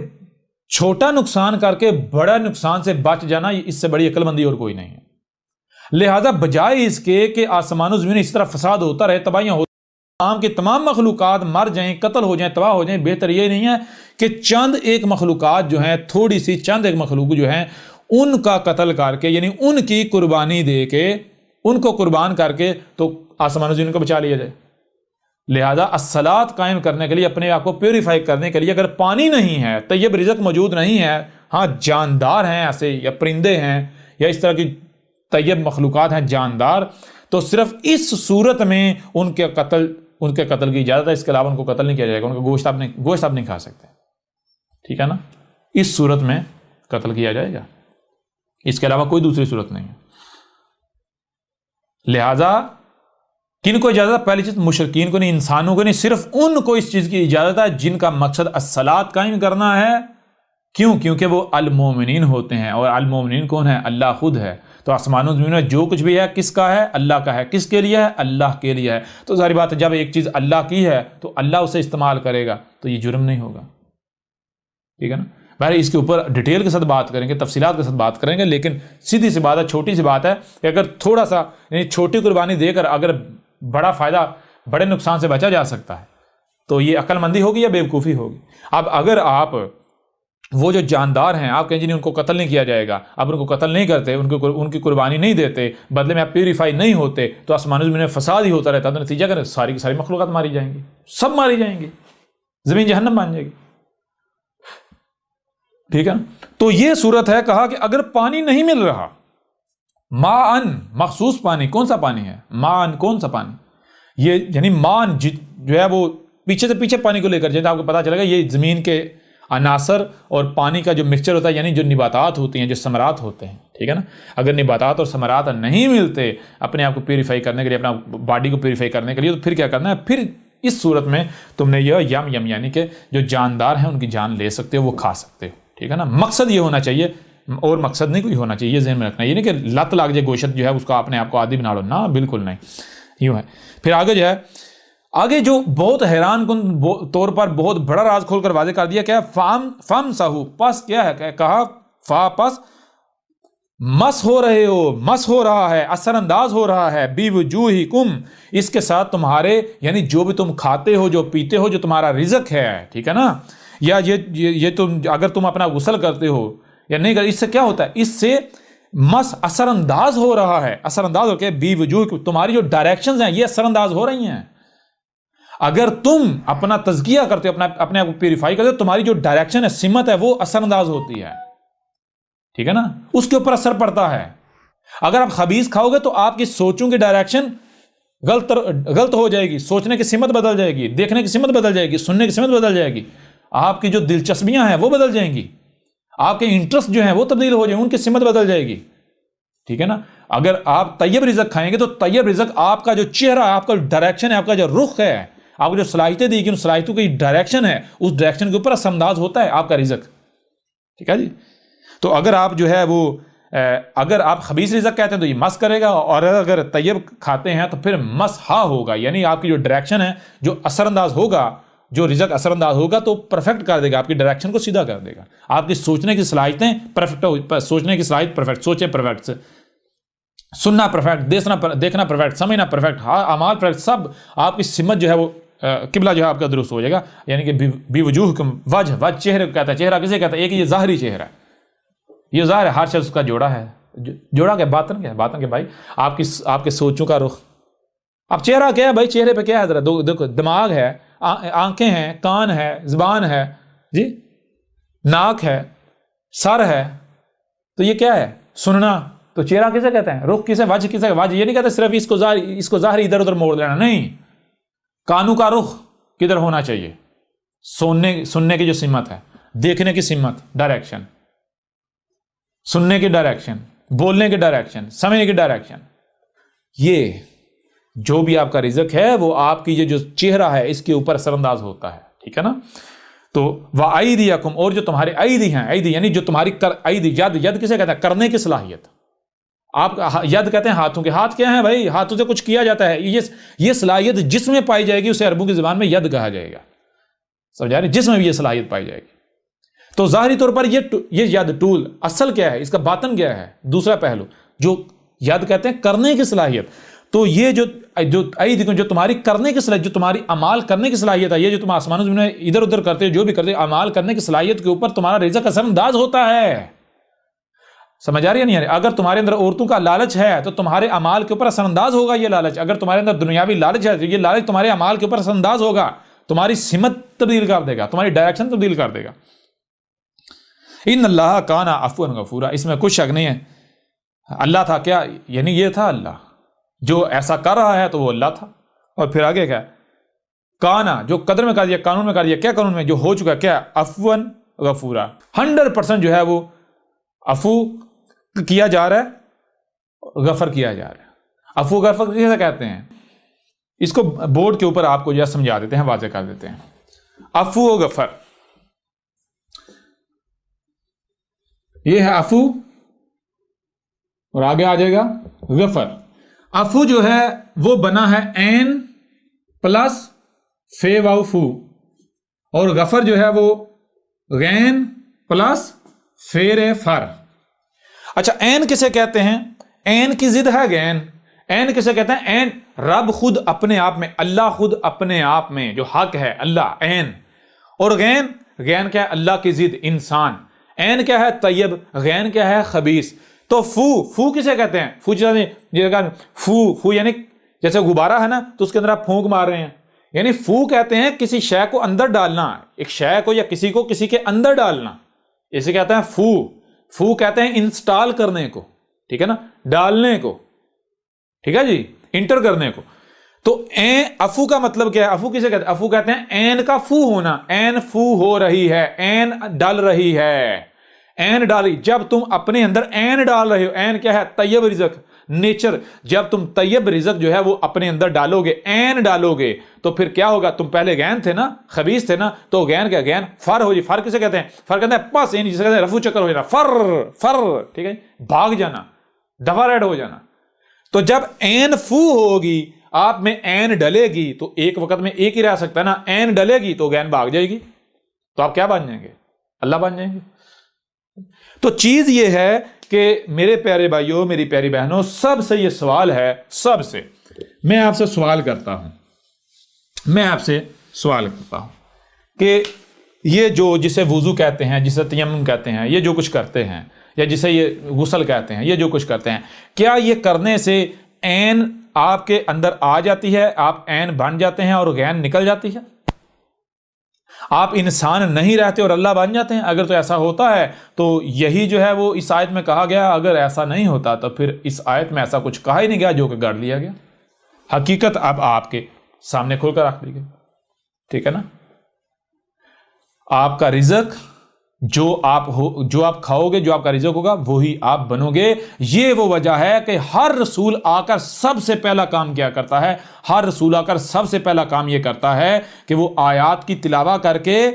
Speaker 1: چھوٹا نقصان کر کے بڑا نقصان سے بچ جانا, اس سے بڑی عقل مندی اور کوئی نہیں ہے. لہذا بجائے اس کے کہ آسمان و زمین اس طرح فساد ہوتا رہے, تباہیاں ہوتی تمام کے تمام مخلوقات مر جائیں, قتل ہو جائیں, تباہ ہو جائیں, بہتر یہ نہیں ہے کہ چند ایک مخلوقات جو ہیں, تھوڑی سی چند ایک مخلوق جو ہیں, ان کا قتل کر کے, یعنی ان کی قربانی دے کے, ان کو قربان کر کے تو آسمان و زمین کو بچا لیا جائے. لہذا الصلاۃ قائم کرنے کے لیے, اپنے آپ کو پیوریفائی کرنے کے لیے, اگر پانی نہیں ہے, طیب رزق موجود نہیں ہے, ہاں جاندار ہیں ایسے, یا پرندے ہیں, یا اس طرح کی طیب مخلوقات ہیں جاندار, تو صرف اس صورت میں ان کے قتل کی اجازت ہے, اس کے علاوہ ان کو قتل نہیں کیا جائے گا, ان کا گوشت آپ نہیں کھا سکتے. ٹھیک ہے نا؟ اس صورت میں قتل کیا جائے گا, اس کے علاوہ کوئی دوسری صورت نہیں ہے. لہذا کن کو اجازت ہے؟ پہلی چیز مشرکین کو نہیں, انسانوں کو نہیں, صرف ان کو اس چیز کی اجازت ہے جن کا مقصد الصلاۃ قائم کرنا ہے, کیوں؟ کیونکہ وہ المومنین ہوتے ہیں، اور المومنین کون ہے؟ اللہ خود ہے۔ تو آسمانوں زمین میں جو کچھ بھی ہے کس کا ہے؟ اللہ کا ہے۔ کس کے لیے ہے؟ اللہ کے لیے ہے۔ تو ظاہر بات ہے جب ایک چیز اللہ کی ہے تو اللہ اسے استعمال کرے گا تو یہ جرم نہیں ہوگا، ٹھیک ہے نا؟ بہرحال اس کے اوپر ڈیٹیل کے ساتھ بات کریں گے، تفصیلات کے ساتھ بات کریں گے، لیکن سیدھی سی بات ہے، چھوٹی سی بات ہے کہ اگر تھوڑا سا یعنی چھوٹی قربانی دے کر اگر بڑا فائدہ، بڑے نقصان سے بچا جا سکتا ہے تو یہ عقل مندی ہوگی یا بیوقوفی ہوگی؟ اب اگر آپ وہ جو جاندار ہیں آپ کہیں جی ان کو قتل نہیں کیا جائے گا، اب ان کو قتل نہیں کرتے، ان کی قربانی نہیں دیتے، بدلے میں آپ پیوریفائی نہیں ہوتے، تو آسمانوں زمین میں فساد ہی ہوتا رہتا، تو نتیجہ کر ساری کی ساری مخلوقات ماری جائیں گی، سب ماری جائیں گی، زمین جہنم بن جائے گی، ٹھیک ہے نا؟ تو یہ صورت ہے، کہا کہ اگر پانی نہیں مل رہا، ماءً مخصوص پانی، کون سا پانی ہے؟ ماءً کون سا پانی؟ یہ یعنی ماءً جو ہے وہ پیچھے سے پیچھے پانی کو لے کر، جیسے آپ کو پتا چلے گا یہ زمین کے عناصر اور پانی کا جو مکسچر ہوتا ہے، یعنی جو نباتات ہوتی ہیں، جو ثمرات ہوتے ہیں، ٹھیک ہے نا؟ اگر نباتات اور ثمرات نہیں ملتے اپنے آپ کو پیوریفائی کرنے کے لیے، اپنا باڈی کو پیوریفائی کرنے کے لیے، تو پھر کیا کرنا ہے؟ پھر اس صورت میں تم نے یہ یم یعنی کہ جو جاندار ہیں ان کی جان لے سکتے ہو، وہ کھا سکتے ہو، ٹھیک ہے نا؟ مقصد یہ ہونا چاہیے، اور مقصد نہیں کوئی ہونا چاہیے، یہ ذہن میں رکھنا، یہ نہیں کہ لت لگ جائے گوشت جو ہے اس کا اپنے آپ کو عادی بنا لو، نہ بالکل نہیں، یوں ہے۔ پھر آگے جو ہے، آگے جو بہت حیران کن طور پر بہت بڑا راز کھول کر واضح کر دیا، کیا فم سہو، پس کیا ہے؟ کہا فا پس مس ہو رہے ہو، مس ہو رہا ہے، اثر انداز ہو رہا ہے، بی وجوہکم، اس کے ساتھ تمہارے، یعنی جو بھی تم کھاتے ہو، جو پیتے ہو، جو تمہارا رزق ہے، ٹھیک ہے نا؟ یا یہ تم اگر تم اپنا غسل کرتے ہو یا نہیں کرتے، اس سے کیا ہوتا ہے؟ اس سے مس اثر انداز ہو رہا ہے، اثر انداز ہو کے بی وجوہ، تمہاری جو ڈائریکشنز ہیں یہ اثر انداز ہو رہی ہیں۔ اگر تم اپنا تزکیہ کرتے ہو، اپنے آپ کو پیوریفائی کرتے ہو، تمہاری جو ڈائریکشن ہے، سمت ہے، وہ اثر انداز ہوتی ہے، ٹھیک ہے نا؟ اس کے اوپر اثر پڑتا ہے۔ اگر آپ خبیث کھاؤ گے تو آپ کی سوچوں کی ڈائریکشن غلط ہو جائے گی، سوچنے کی سمت بدل جائے گی، دیکھنے کی سمت بدل جائے گی، سننے کی سمت بدل جائے گی، آپ کی جو دلچسپیاں ہیں وہ بدل جائیں گی، آپ کے انٹرسٹ جو ہیں وہ تبدیل ہو جائیں، ان کی سمت بدل جائے گی، ٹھیک ہے نا؟ اگر آپ طیب رزق کھائیں گے تو طیب رزق آپ کا جو چہرہ، آپ کا ڈائریکشن ہے، آپ کا جو رخ ہے، آپ کو جو صلاحیتیں دی گئی، ان صلاحیتوں کی ڈائریکشن ہے، اس ڈائریکشن کے اوپر اثر انداز ہوتا ہے آپ کا رزق، ٹھیک ہے جی؟ تو اگر آپ جو ہے وہ اگر آپ خبیث رزق کہتے ہیں تو یہ مس کرے گا، اور اگر طیب کھاتے ہیں تو پھر مس ہا ہوگا، یعنی آپ کی جو ڈائریکشن ہے، جو اثر انداز ہوگا، جو رزق اثر انداز ہوگا تو پرفیکٹ کر دے گا، آپ کی ڈائریکشن کو سیدھا کر دے گا، آپ کی سوچنے کی صلاحیتیں پرفیکٹ، سوچنے کی صلاحیت پرفیکٹ، سوچیں پرفیکٹ، سننا پرفیکٹ، دیکھنا پرفیکٹ، سمجھنا پرفیکٹ، اعمال پرفیکٹ، سب آپ کی سمت جو ہے وہ قبلہ جو ہے آپ کا درست ہو جائے گا، یعنی کہ بی وجوہکم، وجہ چہرے کو کہتا ہے، چہرہ کسے کہتا ہے؟ ایک یہ ظاہری چہرہ ہے، یہ ظاہر ہے، ہر شخص اس کا جوڑا ہے، جوڑا کیا؟ باطن کیا ہے؟ باطن کے بھائی آپ کے سوچوں کا رخ، اب چہرہ کیا ہے بھائی؟ چہرے پہ کیا ہے؟ ذرا دیکھو، دماغ ہے، آنکھیں ہیں، کان ہے، زبان ہے جی، ناک ہے، سر ہے، تو یہ کیا ہے؟ سننا، تو چہرہ کسے کہتے ہیں؟ رخ کسے؟ وجہ کسے؟ وجہ یہ نہیں کہتے صرف اس کو ظاہری ادھر ادھر موڑ لینا، نہیں، کانوں کا رخ کدھر ہونا چاہیے؟ سننے کی جو سمت ہے، دیکھنے کی سمت، ڈائریکشن، سننے کی ڈائریکشن، بولنے کی ڈائریکشن، سمجھنے کی ڈائریکشن، یہ جو بھی آپ کا رزق ہے وہ آپ کی یہ جو چہرہ ہے اس کے اوپر اثر انداز ہوتا ہے، ٹھیک ہے نا؟ تو وَأَيْدِيَكُمْ، اور جو تمہارے ایدی ہیں، ایدی یعنی جو تمہاری ایدی، ید کسے کہتے ہیں؟ کرنے کی صلاحیت، آپ ید کہتے ہیں ہاتھوں کے، ہاتھ کیا ہیں بھائی؟ ہاتھوں سے کچھ کیا جاتا ہے، یہ صلاحیت جس میں پائی جائے گی اسے عربوں کی زبان میں ید کہا جائے گا، سمجھا رہے؟ جس میں بھی یہ صلاحیت پائی جائے گی، تو ظاہری طور پر یہ ید ٹول اصل کیا ہے؟ اس کا باطن کیا ہے؟ دوسرا پہلو جو ید کہتے ہیں کرنے کی صلاحیت، تو یہ جو تمہاری کرنے کی صلاحیت، جو تمہاری اعمال کرنے کی صلاحیت ہے، یہ جو تم آسمانوں میں ادھر ادھر کرتے ہو، جو بھی کرتے ہو، اعمال کرنے کی صلاحیت کے اوپر تمہارا رزق اثر انداز ہوتا ہے، سمجھ آ رہی ہے نہیں؟ اگر تمہارے اندر عورتوں کا لالچ ہے تو تمہارے اعمال کے اوپر اثر انداز ہوگا یہ لالچ، اگر تمہارے اندر دنیاوی لالچ ہے تو یہ لالچ تمہارے اعمال کے اوپر اثر انداز ہوگا، تمہاری سمت تبدیل کر دے گا، تمہاری ڈائریکشن تبدیل کر دے گا۔ ان اللہ کان عفوا غفورا، اس میں کچھ شک نہیں ہے، اللہ تھا کیا؟ یعنی یہ تھا اللہ جو ایسا کر رہا ہے تو وہ اللہ تھا، اور پھر آگے کیا؟ کانا، جو قدر میں کر دیا، قانون میں کر دیا، کیا قانون میں؟ جو ہو چکا، کیا؟ عفوا غفورا، 100% جو ہے وہ عفو کیا جا رہا ہے، غفر کیا جا رہا ہے۔ عفو غفر کیسے کہتے ہیں؟ اس کو بورڈ کے اوپر آپ کو جو سمجھا دیتے ہیں، واضح کر دیتے ہیں۔ عفو و غفر، یہ ہے افو، اور آگے آ جائے گا غفر. افو جو ہے وہ بنا ہے این پلس فے واو فو، اور غفر جو ہے وہ غین پلس فیر فر. اچھا این کسے کہتے ہیں؟ این کی ضد ہے غین. این کسے کہتے ہیں؟ این رب خود اپنے آپ میں، اللہ خود اپنے آپ میں جو حق ہے اللہ، این. اور غین، غین کیا ہے؟ اللہ کی ضد انسان. این کیا ہے؟ طیب. غین کیا ہے؟ خبیث. تو فو کسے کہتے ہیں؟ فو یعنی جیسے غبارہ ہے نا، تو اس کے اندر آپ پھونک مار رہے ہیں، یعنی فو کہتے ہیں کسی شے کو اندر ڈالنا، ایک شے کو یا کسی کو کسی کے اندر ڈالنا، اسے کہتے ہیں فو. فو کہتے ہیں انسٹال کرنے کو، ٹھیک ہے نا، ڈالنے کو، ٹھیک ہے جی، انٹر کرنے کو. تو افو کا مطلب کیا ہے؟ افو کسے کہتے ہیں؟ افو کہتے ہیں این کا فو ہونا. این فو ہو رہی ہے، این ڈال رہی ہے، این ڈالی. جب تم اپنے اندر این ڈال رہے ہو، این کیا ہے؟ طیب رزق، نیچر. جب تم طیب رزق جو ہے وہ اپنے اندر ڈالو گے، این ڈالو گے، تو پھر کیا ہوگا؟ تم پہلے غین تھے نا، خبیث تھے نا، تو غین کیا؟ غین فر ہو جی. فر کسے کہتے ہیں؟ فر کہتے ہیں پس، یعنی جسے کہتے ہیں رفو چکر ہو جانا، فر، ٹھیک ہے، بھاگ جانا، دفع ریڈ ہو جانا. تو جب این فو ہوگی، آپ میں این ڈلے گی، تو ایک وقت میں ایک ہی رہ سکتا ہے نا، این ڈلے گی تو غین بھاگ جائے گی، تو آپ کیا بن جائیں گے؟ اللہ بن جائیں گے. تو چیز یہ ہے کہ میرے پیارے بھائیوں، میری پیاری بہنوں، سب سے یہ سوال ہے، سب سے میں آپ سے سوال کرتا ہوں، کہ یہ جو جسے وضو کہتے ہیں، جسے تیمم کہتے ہیں، یہ جو کچھ کرتے ہیں، یا جسے یہ غسل کہتے ہیں، یہ جو کچھ کرتے ہیں، کیا یہ کرنے سے عین آپ کے اندر آ جاتی ہے، آپ عین بن جاتے ہیں اور غین نکل جاتی ہے؟ آپ انسان نہیں رہتے اور اللہ بن جاتے ہیں؟ اگر تو ایسا ہوتا ہے تو یہی جو ہے وہ اس آیت میں کہا گیا. اگر ایسا نہیں ہوتا تو پھر اس آیت میں ایسا کچھ کہا ہی نہیں گیا جو کہ گڑھ لیا گیا. حقیقت اب آپ کے سامنے کھول کر رکھ دی گئی، ٹھیک ہے نا. آپ کا رزق جو آپ کھاؤ گے، جو آپ کا رزق ہوگا وہی آپ بنو گے. یہ وہ وجہ ہے کہ ہر رسول آ کر سب سے پہلا کام کیا کرتا ہے؟ ہر رسول آ کر سب سے پہلا کام یہ کرتا ہے کہ وہ آیات کی تلاوت کر کے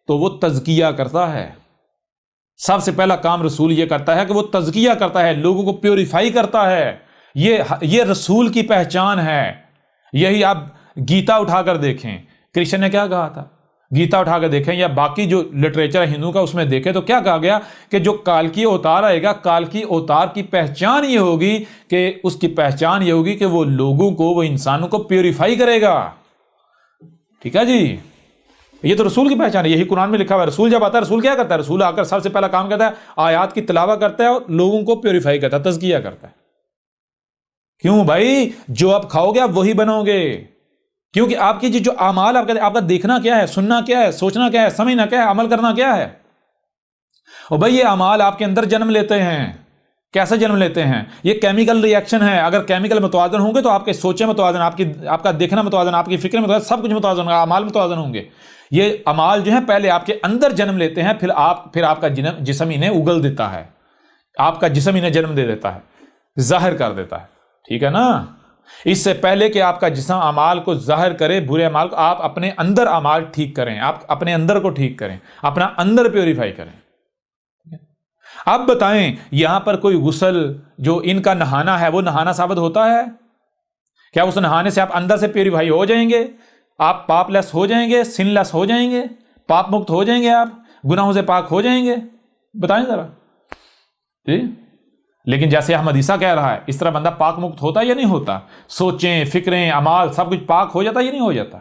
Speaker 1: تو وہ تزکیہ کرتا ہے. سب سے پہلا کام رسول یہ کرتا ہے کہ وہ تزکیہ کرتا ہے، لوگوں کو پیوریفائی کرتا ہے. یہ رسول کی پہچان ہے. یہی آپ گیتا اٹھا کر دیکھیں، کرشن نے کیا کہا تھا؟ گیتا اٹھا کر دیکھیں یا باقی جو لٹریچر ہے ہندو کا، اس میں دیکھیں تو کیا کہا گیا کہ جو کالکی اوتار آئے گا، کالکی اوتار کی پہچان یہ ہوگی کہ اس کی پہچان یہ ہوگی کہ وہ لوگوں کو، وہ انسانوں کو پیوریفائی کرے گا. ٹھیک ہے جی، یہ تو رسول کی پہچان ہے. یہی قرآن میں لکھا ہوا ہے. رسول جب آتا ہے، رسول کیا کرتا ہے؟ رسول آ کر سب سے پہلا کام کرتا ہے آیات کی تلاوت کرتا ہے اور لوگوں کو پیوریفائی کرتا ہے، تزکیہ کرتا ہے. کیوں بھائی؟ جو آپ کھاؤ گے آپ وہی بنو گے. کیونکہ آپ کی جو اعمال، آپ کا دیکھنا کیا ہے، سننا کیا ہے، سوچنا کیا ہے، سمجھنا کیا ہے، عمل کرنا کیا ہے. اور بھائی یہ اعمال آپ کے اندر جنم لیتے ہیں. کیسے جنم لیتے ہیں؟ یہ کیمیکل ری ایکشن ہے. اگر کیمیکل متوازن ہوں گے تو آپ کے سوچیں متوازن، آپ کا دیکھنا متوازن، آپ کی فکر متوازن، سب کچھ متوازن ہوگا، اعمال متوازن ہوں گے. یہ اعمال جو ہیں پہلے آپ کے اندر جنم لیتے ہیں، پھر آپ کا جسم انہیں اگل دیتا ہے، آپ کا جسم انہیں جنم دے دیتا ہے، ظاہر کر دیتا ہے. ٹھیک ہے نا. اس سے پہلے کہ آپ کا جسم اعمال کو ظاہر کرے، برے اعمال کو، آپ اپنے اندر اعمال ٹھیک کریں، آپ اپنے اندر کو ٹھیک کریں، اپنا اندر پیوریفائی کریں. اب بتائیں یہاں پر کوئی غسل جو ان کا نہانا ہے وہ نہانا ثابت ہوتا ہے کیا؟ اس نہانے سے آپ اندر سے پیوریفائی ہو جائیں گے؟ آپ پاپ لیس ہو جائیں گے، سن لیس ہو جائیں گے، پاپ مکت ہو جائیں گے، آپ گناہوں سے پاک ہو جائیں گے؟ بتائیں ذرا جی. لیکن جیسے احمد عیسیٰ کہہ رہا ہے، اس طرح بندہ پاک مکت ہوتا یا نہیں ہوتا؟ سوچیں، فکریں، اعمال سب کچھ پاک ہو جاتا یا نہیں ہو جاتا؟